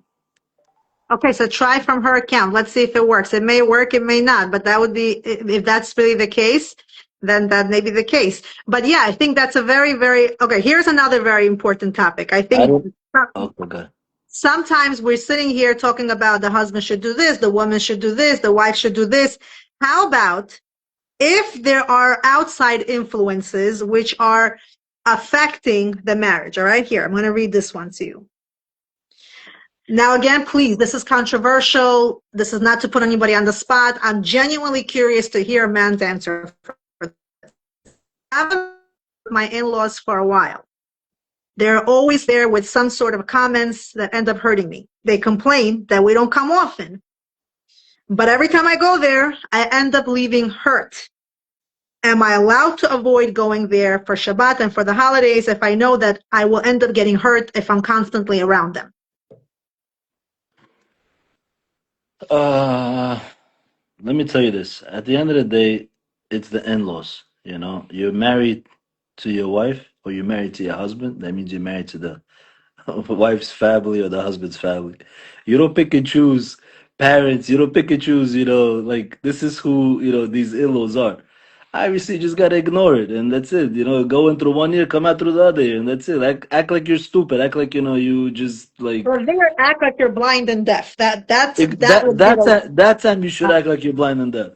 Okay, so try from her account. Let's see if it works. It may work, it may not, but that would be, if that's really the case, then that may be the case. But yeah, I think that's a very, very, okay, here's another very important topic. I I think don't. Okay. sometimes we're sitting here talking about the husband should do this, the woman should do this, the wife should do this. How about if there are outside influences which are affecting the marriage? All right, here, I'm going to read this one to you. Now, again, please, this is controversial. This is not to put anybody on the spot. I'm genuinely curious to hear a man's answer. I've been with my in-laws for a while. They're always there with some sort of comments that end up hurting me. They complain that we don't come often. But every time I go there, I end up leaving hurt. Am I allowed to avoid going there for Shabbat and for the holidays if I know that I will end up getting hurt if I'm constantly around them? Uh, Let me tell you this. At the end of the day, it's the in-laws. You know, you're married to your wife or you're married to your husband. That means you're married to the wife's family or the husband's family. You don't pick and choose parents. You don't pick and choose, you know, like this is who, you know, these in-laws are. Obviously, you just gotta ignore it and that's it. You know, go in through one ear, come out through the other ear, and that's it. Act like you're stupid. Act like, you know, you just Or like there, act like you're blind and deaf. That that would be that's the that time you should act like you're blind and deaf.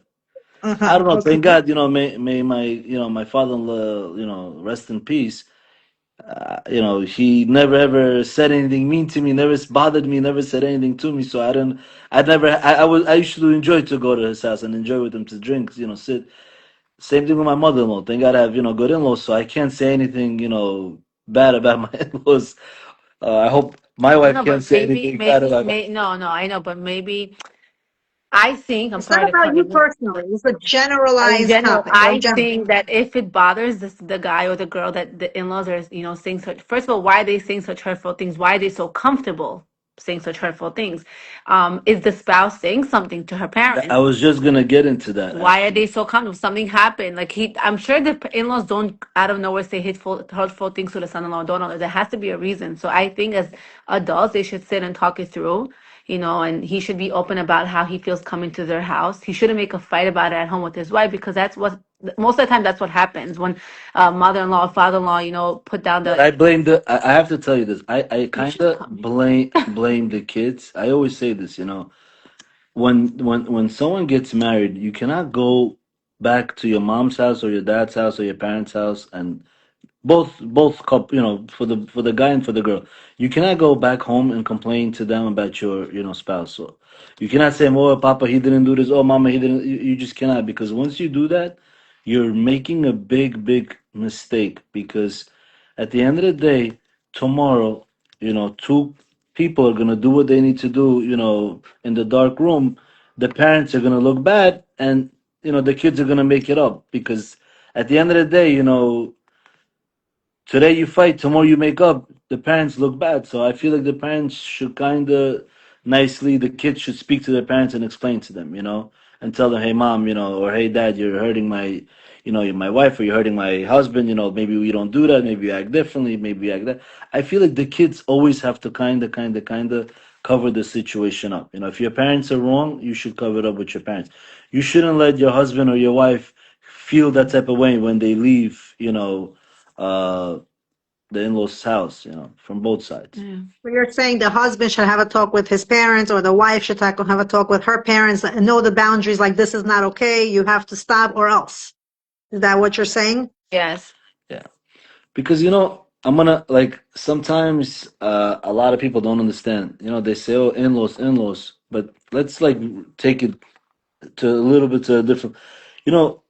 I don't know. okay. Thank God, you know, may my you know my father-in-law, you know, rest in peace. You know, he never ever said anything mean to me, never bothered me, never said anything to me. So I don't, I never, I used to enjoy to go to his house and enjoy with him to drink, you know, sit. Same thing with my mother-in-law. Thank God I have, you know, good in-laws, so I can't say anything, you know, bad about my in-laws. I hope my wife No, can't but say maybe, anything bad about. no, I know, but maybe I think, I'm It's not sorry to about cut you you. personally. It's a In generalized general, topic. Very I general. think that if it bothers the guy or the girl that the in-laws are, saying such, first of all, why are they saying such hurtful things? Why are they so comfortable saying such hurtful things? Is the spouse saying something to her I parents? was just gonna get into that Why are actually. they so comfortable? Something happened. Like I'm sure the in-laws don't out of nowhere say hurtful things to the son-in-law, daughter-in-law. There has to be a reason. So I think as adults, they should sit and talk it through, and he should be open about how he feels coming to their house. He shouldn't make a fight about it at home with his wife because that's what most of the time that's what happens when mother-in-law, father-in-law, put down But the. I blame the. I have to tell you this. I You kind should of come. blame the kids. I always say this. You know, when someone gets married, you cannot go back to your mom's house or your dad's house or your parents' house and both couple, you know, for the guy and for the girl, you cannot go back home and complain to them about your, you know, spouse. So you cannot say, oh papa he didn't do this, oh mama he didn't. You just cannot, because once you do that, you're making a big mistake, because at the end of the day, tomorrow, you know, two people are gonna do what they need to do, you know, in the dark room. The parents are gonna look bad, and you know the kids are gonna make it up, because at the end of the day, you know, today you fight, tomorrow you make up. The parents look bad, so I feel like the parents should kind of nicely. The kids should speak to their parents and explain to them, you know, and tell them, "Hey, mom, you know, or hey, dad, you're hurting my, you know, my wife, or you're hurting my husband. You know, maybe we don't do that. Maybe you act differently. Maybe you act that." I feel like the kids always have to kind of cover the situation up. You know, if your parents are wrong, you should cover it up with your parents. You shouldn't let your husband or your wife feel that type of way when they leave. You know. The in-laws house, you know, from both sides. Yeah. So you're saying the husband should have a talk with his parents, or the wife should have a talk with her parents and know the boundaries, like this is not okay, you have to stop or else. Is that what you're saying? Yes. Yeah. Because I'm gonna like sometimes a lot of people don't understand. They say, "Oh, in-laws, in-laws," but let's like take it to a little bit to a different. You know,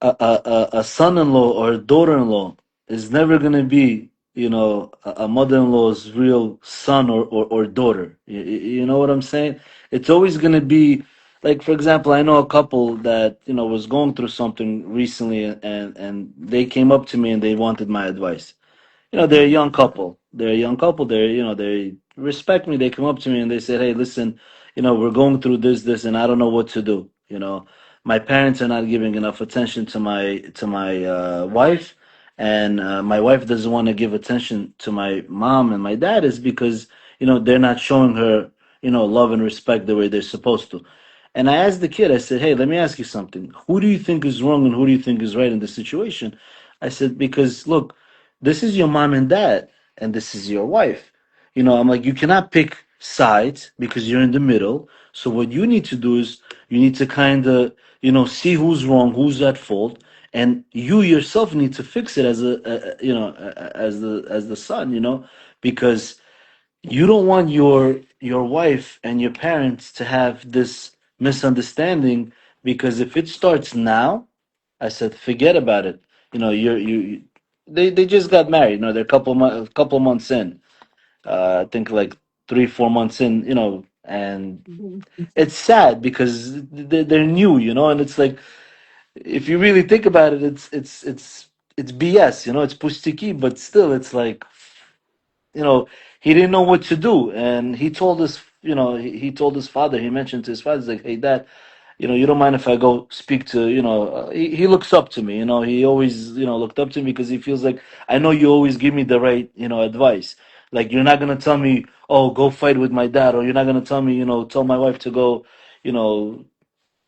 a son-in-law or a daughter-in-law is never gonna be a mother-in-law's real son or daughter. You know what I'm saying? It's always gonna be like, for example, I know a couple that was going through something recently, and they came up to me and they wanted my advice. They're a young couple. They're a young couple. They respect me. They come up to me and they said, "Hey, listen, we're going through this, and I don't know what to do. My parents are not giving enough attention to my wife, and my wife doesn't want to give attention to my mom and my dad is because they're not showing her love and respect the way they're supposed to." And I asked the kid, I said, "Hey, let me ask you something. Who do you think is wrong and who do you think is right in this situation?" I said, "Because look, this is your mom and dad, and this is your wife. I'm like, you cannot pick sides because you're in the middle. So what you need to do is you need to kind of, see who's wrong, who's at fault, and you yourself need to fix it as as the son, because you don't want your wife and your parents to have this misunderstanding because if it starts now, I said, forget about it. They just got married. They're a couple months in. I think like 3-4 months in. And it's sad because they're new. And it's like if you really think about it, it's BS. It's pustiki, but still, it's like you know, he didn't know what to do, and he told his, he told his father. He mentioned to his father, he's like, "Hey, Dad, you don't mind if I go speak to, he looks up to me. He always, looked up to me because he feels like I know you always give me the right, advice. Like you're not gonna tell me, oh, go fight with my dad, or you're not gonna tell me, tell my wife to go, you know,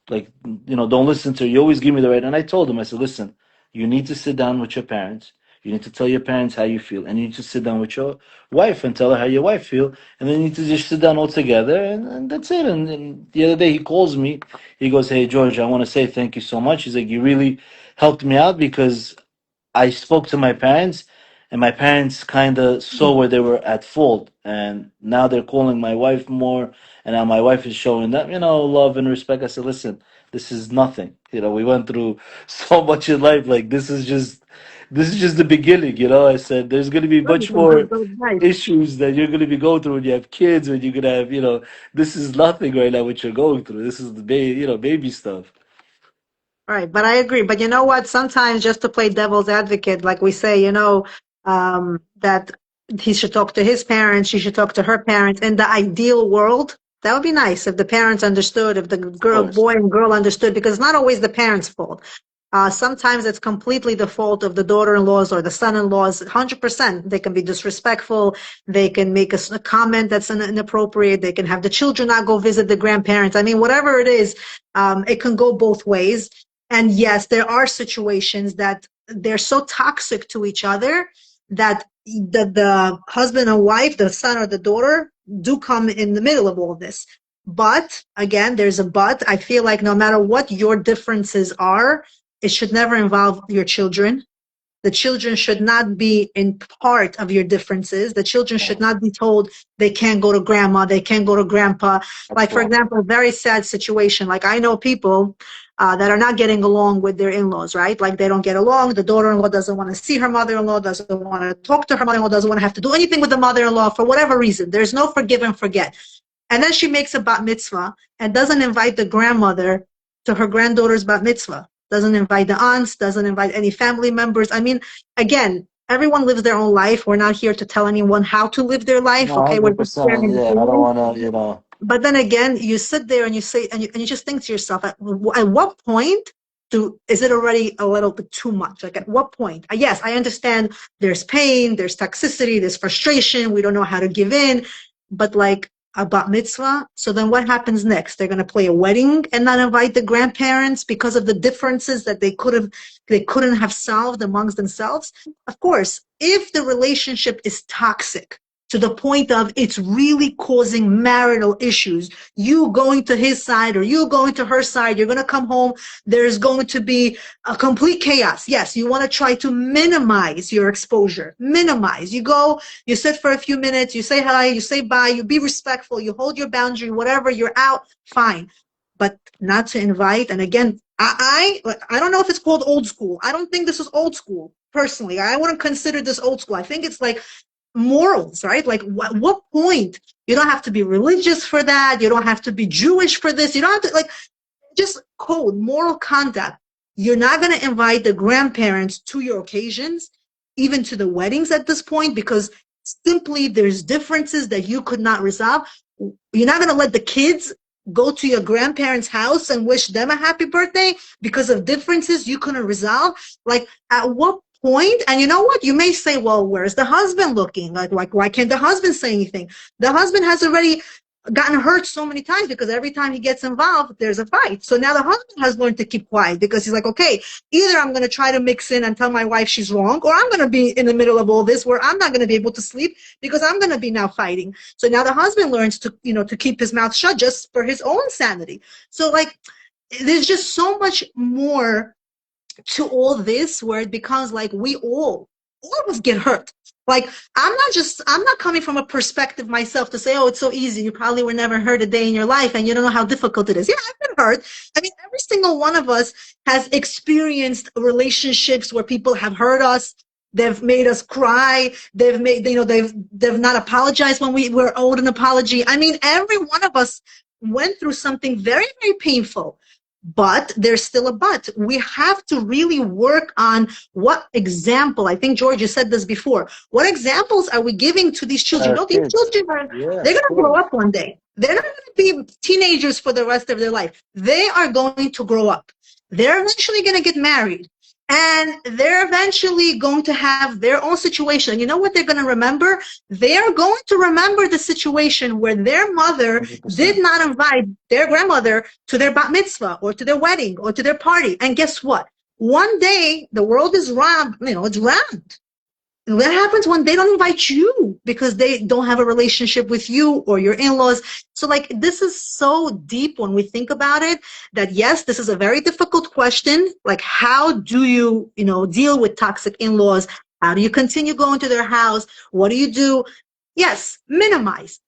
like don't listen to her. You always give me the right." And I told him, I said, "Listen, you need to sit down with your parents. You need to tell your parents how you feel, and you need to sit down with your wife and tell her how your wife feel, and then you need to just sit down all together, and that's it." And the other day he calls me, he goes, "Hey George, I want to say thank you so much." He's like, "You really helped me out because I spoke to my parents, and my parents kind of saw where they were at fault, and now they're calling my wife more, and now my wife is showing them, love and respect." I said, "Listen, this is nothing. We went through so much in life. Like this is just the beginning. I said there's going to be Right, much and more those nights. issues that you're going to be going through when you have kids, when you're going to have, this is nothing right now what you're going through. This is the baby stuff." Right, but I agree. But you know what? Sometimes just to play devil's advocate, like we say, that he should talk to his parents, she should talk to her parents. In the ideal world, that would be nice if the parents understood, if the Of course. boy and girl understood, because it's not always the parents' fault. Sometimes it's completely the fault of the daughter-in-laws or the son-in-laws. 100%. They can be disrespectful. They can make a comment that's inappropriate. They can have the children not go visit the grandparents. I mean, whatever it is, it can go both ways. And yes, there are situations that they're so toxic to each other that the husband and wife, the son or the daughter, do come in the middle of all this. But again, there's a but. I feel like no matter what your differences are, it should never involve your children. The children should not be in part of your differences. The children should not be told they can't go to grandma, they can't go to grandpa. Of Like, for course. example, a very sad situation. Like, I know people that are not getting along with their in-laws, right? Like, they don't get along. The daughter-in-law doesn't want to see her mother-in-law, doesn't want to talk to her mother-in-law, doesn't want to have to do anything with the mother-in-law for whatever reason. There's no forgive and forget. And then she makes a bat mitzvah and doesn't invite the grandmother to her granddaughter's bat mitzvah, doesn't invite the aunts, doesn't invite any family members. I mean, again, everyone lives their own life. We're not here to tell anyone how to live their No, life. Okay, we're just 100%. sharing an Yeah, I don't opinion. want to, But then again, you sit there and you say, and you just think to yourself, at what point is it already a little bit too much? Like, at what point? Yes, I understand there's pain, there's toxicity, there's frustration. We don't know how to give in. But like a bat mitzvah, so then what happens next? They're going to play a wedding and not invite the grandparents because of the differences that they couldn't have solved amongst themselves. Of course, if the relationship is toxic to the point of it's really causing marital issues. You going to his side or you going to her side, you're going to come home. There's going to be a complete chaos. Yes, you want to try to minimize your exposure. Minimize. You go, you sit for a few minutes, you say hi, you say bye, you be respectful, you hold your boundary, whatever, you're out, fine. But not to invite. And again, I don't know if it's called old school. I don't think this is old school. Personally, I wouldn't consider this old school. I think it's like morals, right? Like, what point? You don't have to be religious for that. You don't have to be Jewish for this. You don't have to, like, just code, moral conduct. You're not going to invite the grandparents to your occasions, even to the weddings at this point, because simply there's differences that you could not resolve. You're not going to let the kids go to your grandparents' house and wish them a happy birthday because of differences you couldn't resolve. Like, at what point? And you know what? You may say, well, where's the husband looking? Like why can't the husband say anything? The husband has already gotten hurt so many times because every time he gets involved, there's a fight. So now the husband has learned to keep quiet because he's like, okay, either I'm going to try to mix in and tell my wife she's wrong, or I'm going to be in the middle of all this where I'm not going to be able to sleep because I'm going to be now fighting. So now the husband learns to, to keep his mouth shut just for his own sanity. So like, there's just so much more to all this where it becomes like we all of us get hurt. Like, I'm not coming from a perspective myself to say, oh, it's so easy. You probably were never hurt a day in your life and you don't know how difficult it is. Yeah, I've been hurt. I mean, every single one of us has experienced relationships where people have hurt us. They've made us cry. They've made, they've not apologized when we were owed an apology. I mean, every one of us went through something very, very painful. But there's still a but. We have to really work on what example. I think, George, you said this before. What examples are we giving to these children? These children they're going to grow up one day. They're not going to be teenagers for the rest of their life. They are going to grow up. They're eventually going to get married. And they're eventually going to have their own situation. You know what they're going to remember? They're going to remember the situation where their mother 100%. Did not invite their grandmother to their bat mitzvah or to their wedding or to their party. And guess what? One day the world is round, it's round. And what happens when they don't invite you because they don't have a relationship with you or your in-laws? So like, this is so deep when we think about it that yes, this is a very difficult question. Like, how do you, deal with toxic in-laws? How do you continue going to their house? What do you do? Yes, minimize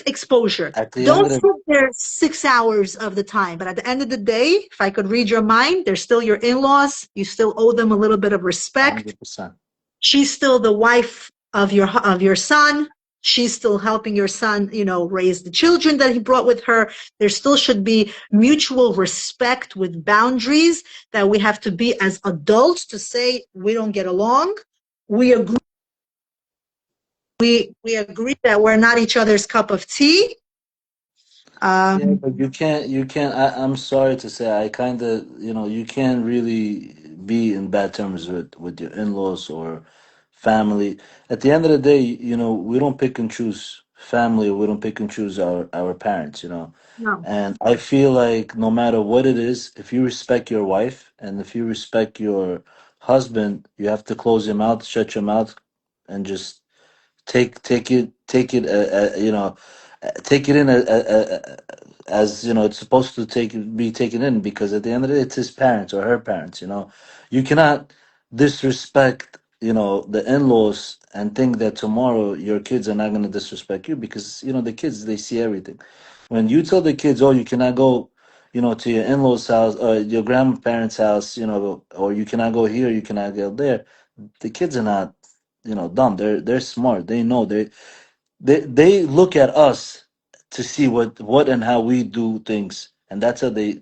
exposure. Don't sit there 6 hours of the time. But at the end of the day, if I could read your mind, they're still your in-laws. You still owe them a little bit of respect. 100%. She's still the wife of your son. She's still helping your son, raise the children that he brought with her. There still should be mutual respect with boundaries that we have to be as adults to say we don't get along. We agree. We agree that we're not each other's cup of tea. Yeah, but you can't, I'm sorry to say, I kind of, you can't really be in bad terms with your in-laws or family. At the end of the day, we don't pick and choose family, or we don't pick and choose our parents. No. And I feel like no matter what it is, if you respect your wife and if you respect your husband, you have to close your mouth, shut your mouth, and just take it in as it's supposed to be taken in, because at the end of the day it's his parents or her parents. You cannot disrespect the in-laws and think that tomorrow your kids are not going to disrespect you, because the kids, they see everything. When you tell the kids, oh, you cannot go to your in-laws house or your grandparents house, or you cannot go here, you cannot go there, the kids are not dumb. They're smart. They know. They look at us to see what and how we do things, and that's how they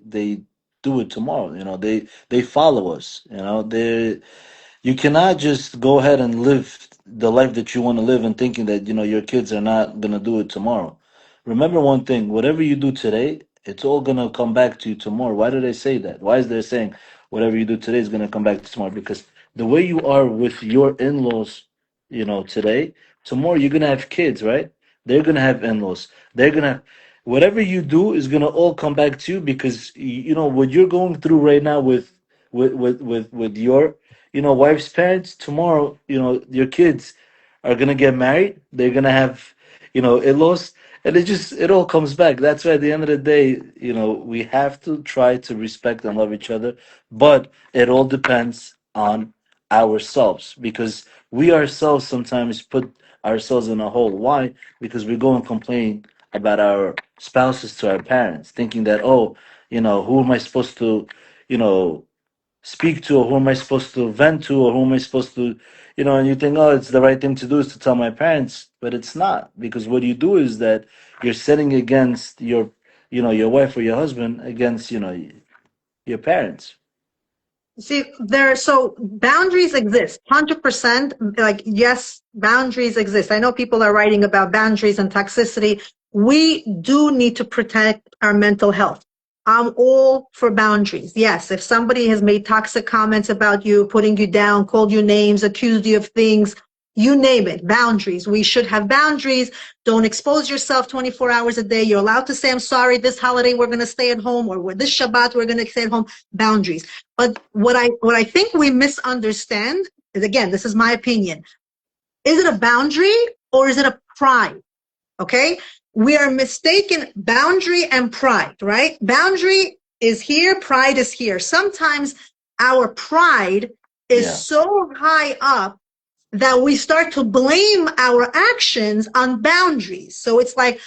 do it tomorrow. They follow us. They You cannot just go ahead and live the life that you want to live and thinking that your kids are not gonna do it tomorrow. Remember one thing: whatever you do today, it's all gonna come back to you tomorrow. Why do they say that? Why is they saying whatever you do today is gonna come back to tomorrow? Because the way you are with your in-laws, today, tomorrow you're gonna have kids, right? They're gonna have in-laws. They're gonna Whatever you do is gonna all come back to you, because what you're going through right now with your wife's parents, tomorrow your kids are gonna get married. They're gonna have, in-laws, and it all comes back. That's why at the end of the day, we have to try to respect and love each other, but it all depends on ourselves because we ourselves sometimes put ourselves in a hole. Why? Because we go and complain about our spouses to our parents, thinking that, oh, who am I supposed to, you know, speak to, or who am I supposed to vent to, or who am I supposed to, and you think, oh, it's the right thing to do is to tell my parents, but it's not, because what you do is that you're setting against your wife or your husband against, your parents. See, so boundaries exist, 100%. Like, yes, boundaries exist. I know people are writing about boundaries and toxicity. We do need to protect our mental health. I'm all for boundaries. Yes, if somebody has made toxic comments about you, putting you down, called you names, accused you of things, you name it, boundaries. We should have boundaries. Don't expose yourself 24 hours a day. You're allowed to say, I'm sorry, this holiday we're going to stay at home, or this Shabbat we're going to stay at home. Boundaries. But what I think we misunderstand is, again, this is my opinion. Is it a boundary or is it a pride? Okay? We are mistaken boundary and pride, right? Boundary is here, pride is here. Sometimes our pride is Yeah. so high up that we start to blame our actions on boundaries. So it's like,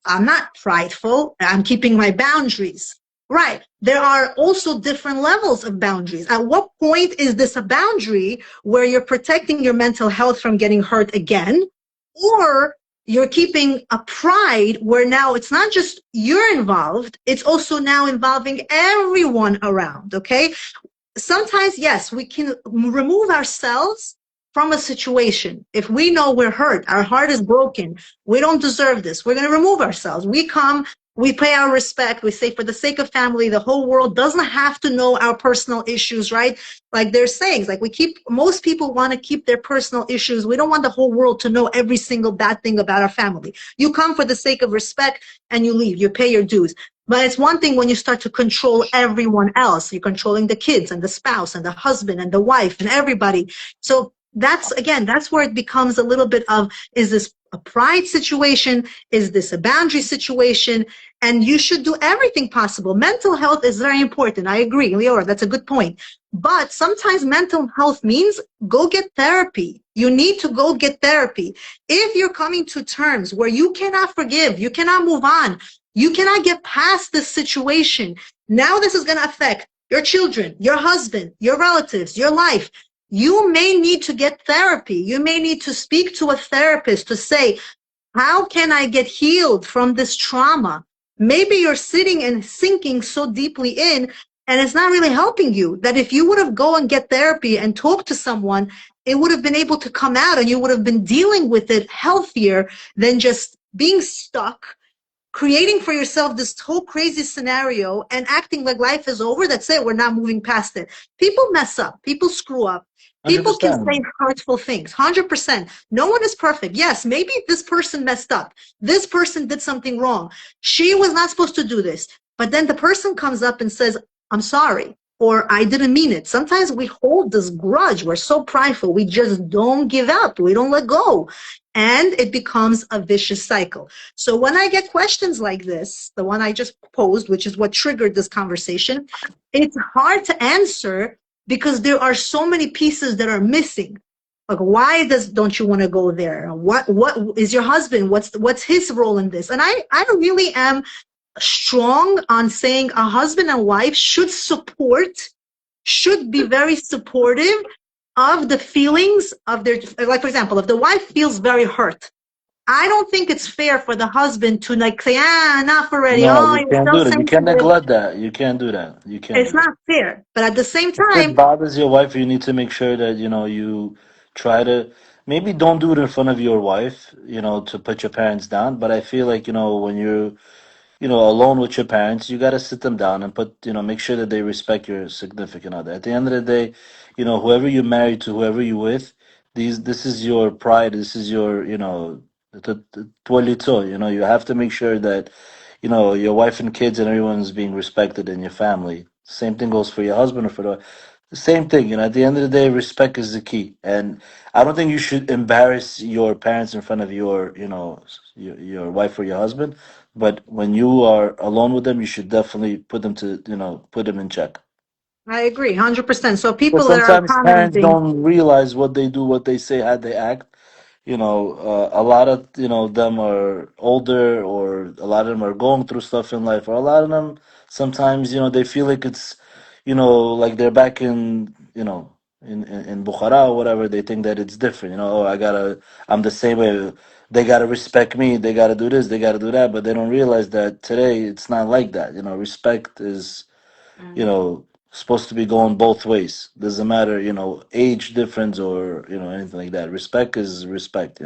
I'm not prideful, I'm keeping my boundaries. Right. There are also different levels of boundaries. At what point is this a boundary where you're protecting your mental health from getting hurt again? Or you're keeping a pride where now it's not just you're involved, it's also now involving everyone around, okay? Sometimes, yes, we can remove ourselves from a situation. If we know we're hurt, our heart is broken, we don't deserve this, we're going to remove ourselves. We come, we pay our respect, we say, for the sake of family, the whole world doesn't have to know our personal issues, right? Like there's sayings, like most people want to keep their personal issues. We don't want the whole world to know every single bad thing about our family. You come for the sake of respect and you leave, you pay your dues. But it's one thing when you start to control everyone else. You're controlling the kids and the spouse and the husband and the wife and everybody. So that's where it becomes a little bit of, is this a pride situation? Is this a boundary situation? And you should do everything possible. Mental health is very important. I agree, Leora, that's a good point. But sometimes mental health means go get therapy. You need to go get therapy. If you're coming to terms where you cannot forgive, you cannot move on, you cannot get past this situation, now this is going to affect your children, your husband, your relatives, your life. You may need to get therapy. You may need to speak to a therapist to say, how can I get healed from this trauma? Maybe you're sitting and sinking so deeply in, and it's not really helping you, that if you would have go and get therapy and talk to someone, it would have been able to come out and you would have been dealing with it healthier than just being stuck, creating for yourself this whole crazy scenario and acting like life is over. That's it. We're not moving past it. People mess up. People screw up. People can say 100%. hurtful things. 100%. No one is perfect. Yes, maybe this person messed up. This person did something wrong. She was not supposed to do this. But then the person comes up and says, I'm sorry, or I didn't mean it. Sometimes we hold this grudge. We're so prideful. We just don't give up. We don't let go. And it becomes a vicious cycle. So when I get questions like this, the one I just posed, which is what triggered this conversation, it's hard to answer because there are so many pieces that are missing. Like, why don't you want to go there? What is your husband? What's his role in this? And I really am strong on saying a husband and wife should be very supportive of the feelings of their, like, for example, if the wife feels very hurt, I don't think it's fair for the husband to like say, enough already. No, Oh, you you're can't so do that. You can't sensitive. neglect that. You can't do that. You can't It's do that. not fair. But at the same If it time, bothers your wife, you need to make sure that, you try to, maybe don't do it in front of your wife, to put your parents down. But I feel like, when you're, alone with your parents, you got to sit them down and make sure that they respect your significant other. At the end of the day, whoever you're married to, whoever you're with, this is your pride. This is your, tuolito, you have to make sure that, your wife and kids and everyone's being respected in your family. Same thing goes for your husband or for the, Same thing, at the end of the day, respect is the key. And I don't think you should embarrass your parents in front of your wife or your husband. But when you are alone with them, you should definitely put them in check. I agree, 100%. So But people that are sometimes parents commenting, don't realize what they do, what they say, how they act. A lot of them are older, or a lot of them are going through stuff in life, or a lot of them sometimes they feel like it's like they're back in Bukhara or whatever. They think that it's different. Oh, I'm the same way. They gotta respect me. They gotta do this. They gotta do that. But they don't realize that today it's not like that. Respect is supposed to be going both ways. Doesn't matter, age difference or anything like that. Respect is respect.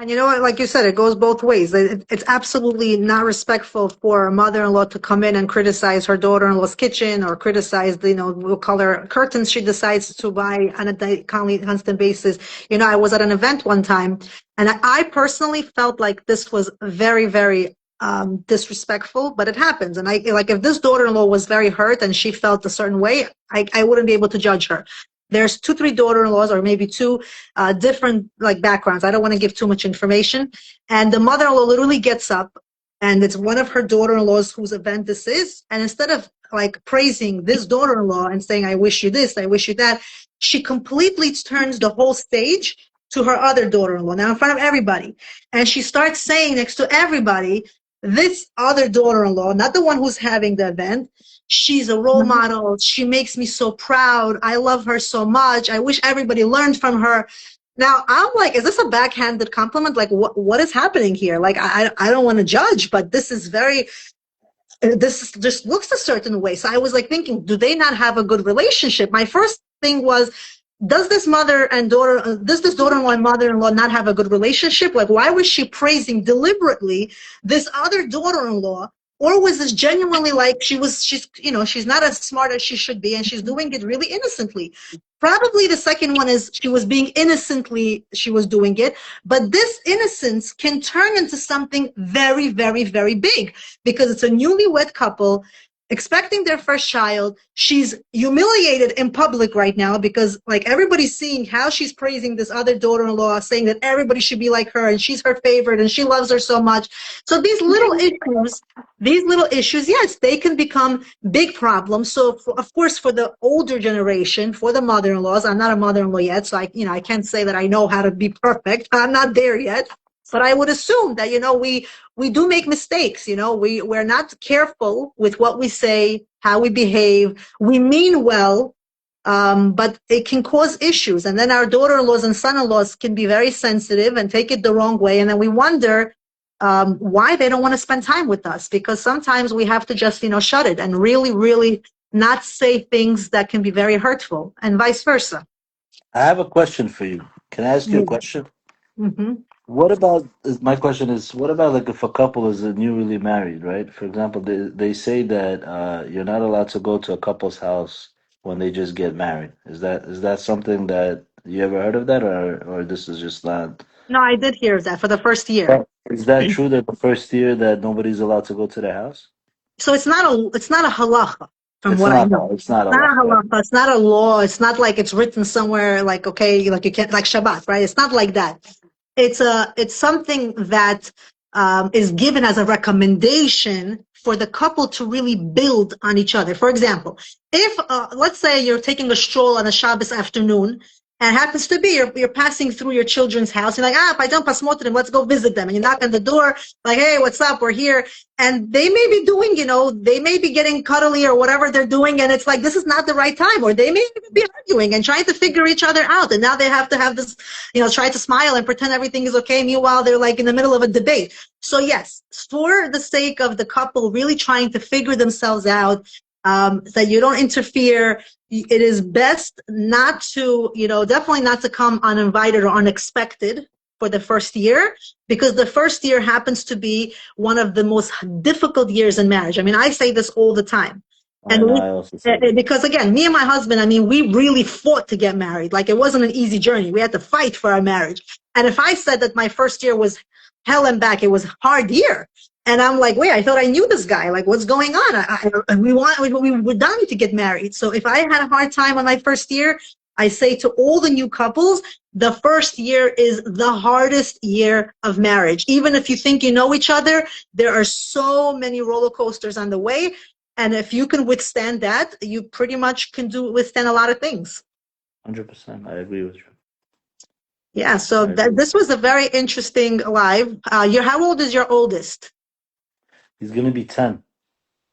and you know what, like you said, it goes both ways. It's absolutely not respectful for a mother-in-law to come in and criticize her daughter-in-law's kitchen, or criticize the, what color curtains she decides to buy on a constant basis. I was at an event one time, and I personally felt like this was very, very disrespectful, but it happens. And like, if this daughter-in-law was very hurt and she felt a certain way, I wouldn't be able to judge her. There's 2, 3 daughter-in-laws, or maybe two different like backgrounds. I don't want to give too much information. And the mother-in-law literally gets up, and it's one of her daughter-in-laws whose event this is. And instead of like praising this daughter-in-law and saying, I wish you this, I wish you that, she completely turns the whole stage to her other daughter-in-law, now in front of everybody. And she starts saying next to everybody, this other daughter-in-law, not the one who's having the event, she's a role model. She makes me so proud. I love her so much. I wish everybody learned from her. Now I'm like, is this a backhanded compliment? Like, what is happening here? Like, I don't want to judge, but this just looks a certain way. So I was like thinking, do they not have a good relationship? My first thing was, does this daughter-in-law and mother-in-law not have a good relationship? Like, why was she praising deliberately this other daughter-in-law? Or was this genuinely like she's not as smart as she should be, and she's doing it really innocently? Probably the second one is she was doing it, but this innocence can turn into something very, very, very big, because it's a newlywed couple expecting their first child. She's humiliated in public right now, because like everybody's seeing how she's praising this other daughter-in-law, saying that everybody should be like her and she's her favorite and she loves her so much. So these little issues, yes, they can become big problems. So of course, for the older generation, for the mother-in-laws, I'm not a mother-in-law yet, so I can't say that I know how to be perfect. I'm not there yet. But I would assume that, we do make mistakes. We're not careful with what we say, how we behave. We mean well, but it can cause issues. And then our daughter-in-laws and son-in-laws can be very sensitive and take it the wrong way. And then we wonder why they don't want to spend time with us, because sometimes we have to just, shut it and really, really not say things that can be very hurtful, and vice versa. I have a question for you. Can I ask you a question? Mm-hmm. My question is, what about like if a couple is newly married, right? For example, they say that you're not allowed to go to a couple's house when they just get married. Is that something that you ever heard of that, or this is just not? No, I did hear that for the first year. Is that true that the first year that nobody's allowed to go to their house? So it's not a halacha, from It's what I not. know. It's not a It's not a law, right? halacha. It's not a law. It's not like it's written somewhere, like, okay, like you can't, like Shabbat, right? It's not like that. It's something that is given as a recommendation for the couple to really build on each other. For example, if let's say you're taking a stroll on a Shabbos afternoon, and it happens to be you're passing through your children's house, you're like, if I don't pass them, let's go visit them. And you knock on the door, like, hey, what's up? We're here. And they may be doing, they may be getting cuddly or whatever they're doing. And it's like, this is not the right time. Or they may even be arguing and trying to figure each other out. And now they have to have this, try to smile and pretend everything is okay. Meanwhile, they're like in the middle of a debate. So yes, for the sake of the couple really trying to figure themselves out, that you don't interfere, it is best not to, definitely not to come uninvited or unexpected for the first year, because the first year happens to be one of the most difficult years in marriage. I mean, I say this all the time. I know. I also say that. Because again, me and my husband, we really fought to get married. Like, it wasn't an easy journey. We had to fight for our marriage. And if I said that my first year was hell and back, it was a hard year. And I'm like, wait, I thought I knew this guy. Like, what's going on? We were dying to get married. So if I had a hard time on my first year, I say to all the new couples, the first year is the hardest year of marriage. Even if you think you know each other, there are so many roller coasters on the way. And if you can withstand that, you pretty much can withstand a lot of things. 100%. I agree with you. Yeah. So I agree. this was a very interesting live. How old is your oldest? He's gonna be 10.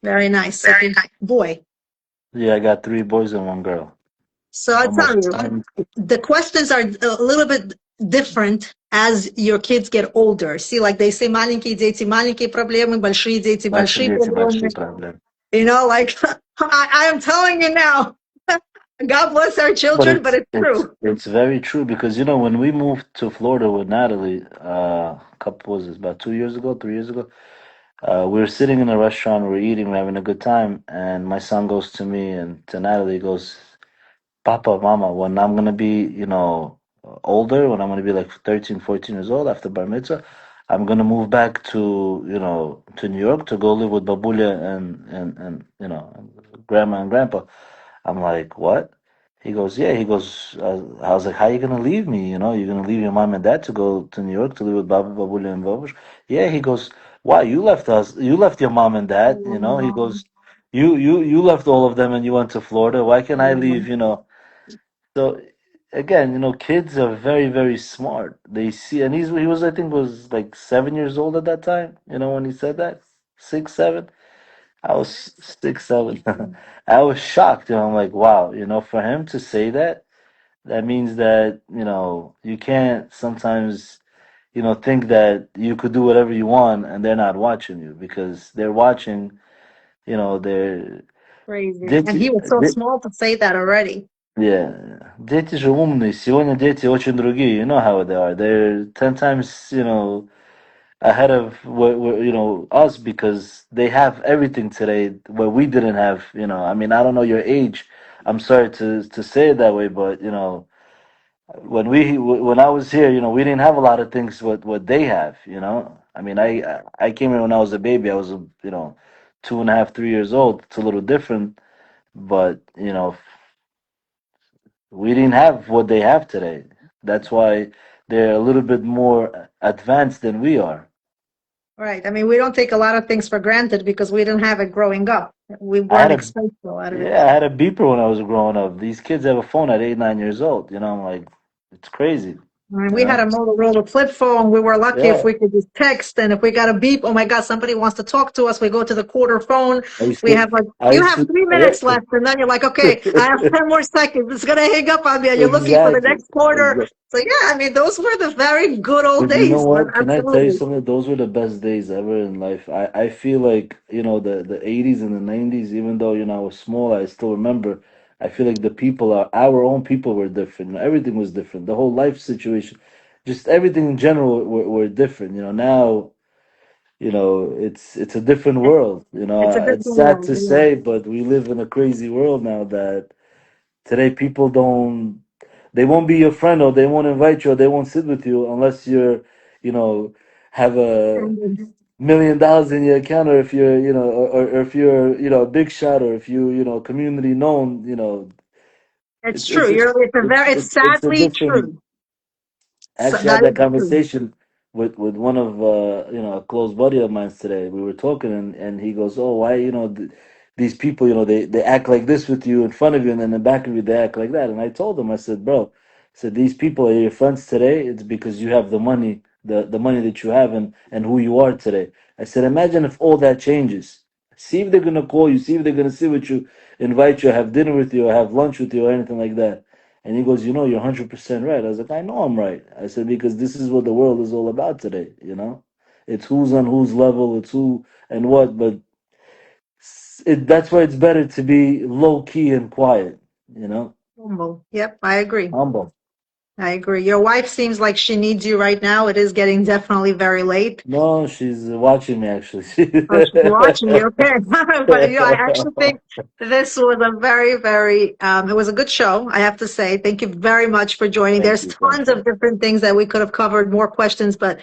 Very nice. Okay, boy. Yeah, I got 3 boys and 1 girl. So I'll tell Almost you, 10. the questions are a little bit different as your kids get older. See, like they say, маленькие дети, маленькие проблемы, большие дети, Большие большие дети, большие проблемы. проблемы. You know, like I am telling you now, God bless our But children, but it's it's true. it's very true because when we moved to Florida with Natalie, was this about 2 years ago, 3 years ago? We were sitting in a restaurant, we were eating, we're having a good time, and my son goes to me and to Natalie, he goes, Papa, Mama, when I'm gonna be, older, when I'm gonna be like 13, 14 years old after Bar Mitzvah, I'm gonna move back to, to New York to go live with Babulia and Grandma and Grandpa. I'm like, what? He goes, yeah. He goes, I was like, how you gonna leave me? You're gonna leave your mom and dad to go to New York to live with Baba, Babulia, and Babush? Yeah. He goes, why? You left us. You left your mom and dad. He goes, you left all of them and you went to Florida. Why can't I leave? So again, kids are very, very smart. They see, and he was, I think, was like 7 years old at that time. When he said that, 6, 7. I was 6, 7. I was shocked. I'm like, wow. For him to say that, that means that you can't sometimes think that you could do whatever you want and they're not watching you because they're watching. They're Crazy. And дети, he was so small to say that already. yeah, дети же умные. Сегодня дети очень другие. You know how they are. They're 10 times ahead of us because they have everything today where we didn't have. I mean, I don't know your age. I'm sorry to say it that way, but when I was here, we didn't have a lot of things what they have. I mean, I came here when I was a baby. I was 2.5, 3 years old. It's a little different, but we didn't have what they have today. That's why they're a little bit more advanced than we are. Right. I mean, we don't take a lot of things for granted because we didn't have it growing up. We I had weren't a exposed to a lot of it. Yeah, I had a beeper when I was growing up. These kids have a phone at 8, 9 years old. I'm like, it's crazy. I mean, we had a Motorola flip phone. We were lucky if Yeah. we could just text, and if we got a beep, oh my God, somebody wants to talk to us. We go to the quarter phone. I used We to, have like, I you used have to, 3 minutes left, and then you're like, okay, I have 10 more seconds. It's gonna hang up on me, and you're looking for the exactly. next quarter. So yeah, I mean, those were the very good old But you know days. But what? Can I tell you absolutely, something? Those were the best days ever in life. I feel like, the 80s and the 90s, even though, I was small, I still remember. I feel like our own people were different. Everything was different. The whole life situation, just everything in general were different. Now, it's a different world. it's a It's different sad world. to Yeah. say, but we live in a crazy world now that today people don't, they won't be your friend or they won't invite you or they won't sit with you unless you know, have $1 million in your account or if you're, or if you're, a big shot or if community known, It's it's true. It's it's a sadly different. true. I So actually had that that is true. conversation with one of a close buddy of mine today. We were talking and he goes, "Oh, why these people they act like this with you in front of you and then in the back of you they act like that." And I told him, I said, "Bro, I said these people are your friends today. It's because you have the money, the money that you have and who you are today." I said, "Imagine if all that changes. See if they're gonna call you. See if they're gonna sit with you, invite you, have dinner with you, or have lunch with you, or anything like that." And he goes, you're 100% right. I was like, I know I'm right. I said, because this is what the world is all about today. It's who's on whose level, it's who and what, but that's why it's better to be low key and quiet. Humble. Yep, I agree. Humble. I agree. Your wife seems like she needs you right now. It is getting definitely very late. No, she's watching me actually. Oh, she's watching you. Okay. But I actually think this was a very, very, it was a good show, I have to say. Thank you very much for joining. Thank There's you, thank tons you. of different things that we could have covered, more questions, but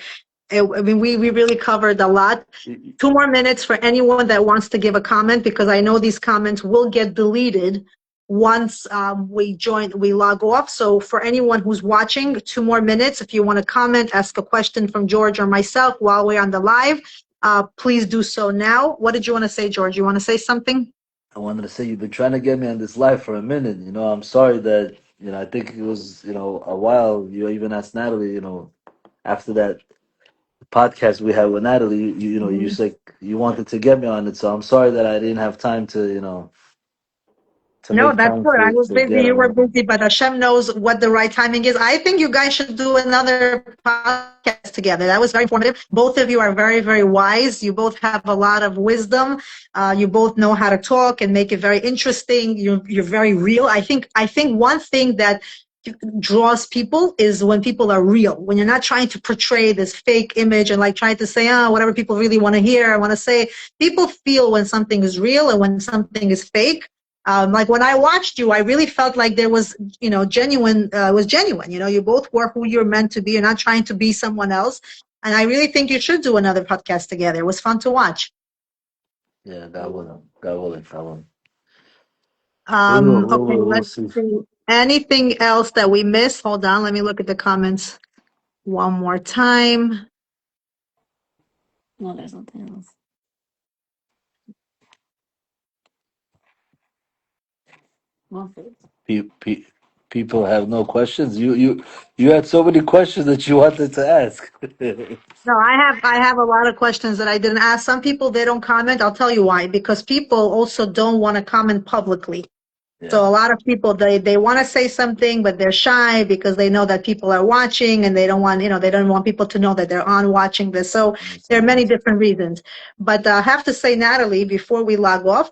I mean, we really covered a lot. 2 more minutes for anyone that wants to give a comment, because I know these comments will get deleted once we log off. So for anyone who's watching, 2 more minutes. If you want to comment, ask a question from George or myself while we're on the live, please do so now. What did you want to say, George? You want to say something? I wanted to say you've been trying to get me on this live for a minute. I'm sorry that, I think it was, a while. You even asked Natalie, after that podcast we had with Natalie, you said you wanted to get me on it. So I'm sorry that I didn't have time to, to No, make that's time good. I was to busy, get you were on. busy, but Hashem knows what the right timing is. I think you guys should do another podcast together. That was very informative. Both of you are very, very wise. You both have a lot of wisdom. You both know how to talk and make it very interesting. You're very real. I think one thing that draws people is when people are real, when you're not trying to portray this fake image and like trying to say, whatever people really want to hear, I want to say. People feel when something is real and when something is fake. Like when I watched you, I really felt like there was, genuine, it was genuine. You both were who you're meant to be. You're not trying to be someone else. And I really think you should do another podcast together. It was fun to watch. Yeah, God willing. God willing. God willing. Okay, We'll let's see. see. Anything else that we missed? Hold on. Let me look at the comments one more time. No, there's nothing else. Well, People have no questions. You had so many questions that you wanted to ask. No, I have a lot of questions that I didn't ask. Some people, they don't comment. I'll tell you why. Because people also don't want to comment publicly. So Yeah. a lot of people, they want to say something, but they're shy because they know that people are watching and they don't want, they don't want people to know that they're on watching this. So there are many different reasons. But I have to say, Natalie, before we log off,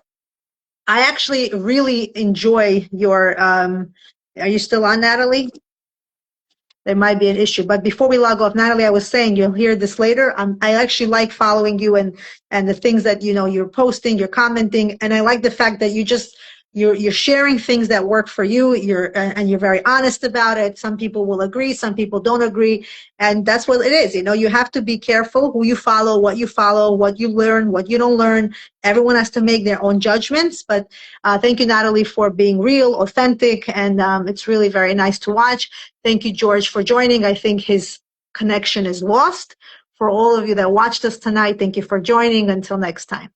I actually really enjoy your, are you still on, Natalie? There might be an issue. But before we log off, Natalie, I was saying, you'll hear this later. I actually like following you and the things that, you're posting, you're commenting. And I like the fact that you're sharing things that work for you. And you're very honest about it. Some people will agree, some people don't agree. And that's what it is. You have to be careful who you follow, what you learn, what you don't learn. Everyone has to make their own judgments. But thank you, Natalie, for being real, authentic, and it's really very nice to watch. Thank you, George, for joining. I think his connection is lost. For all of you that watched us tonight, thank you for joining. Until next time.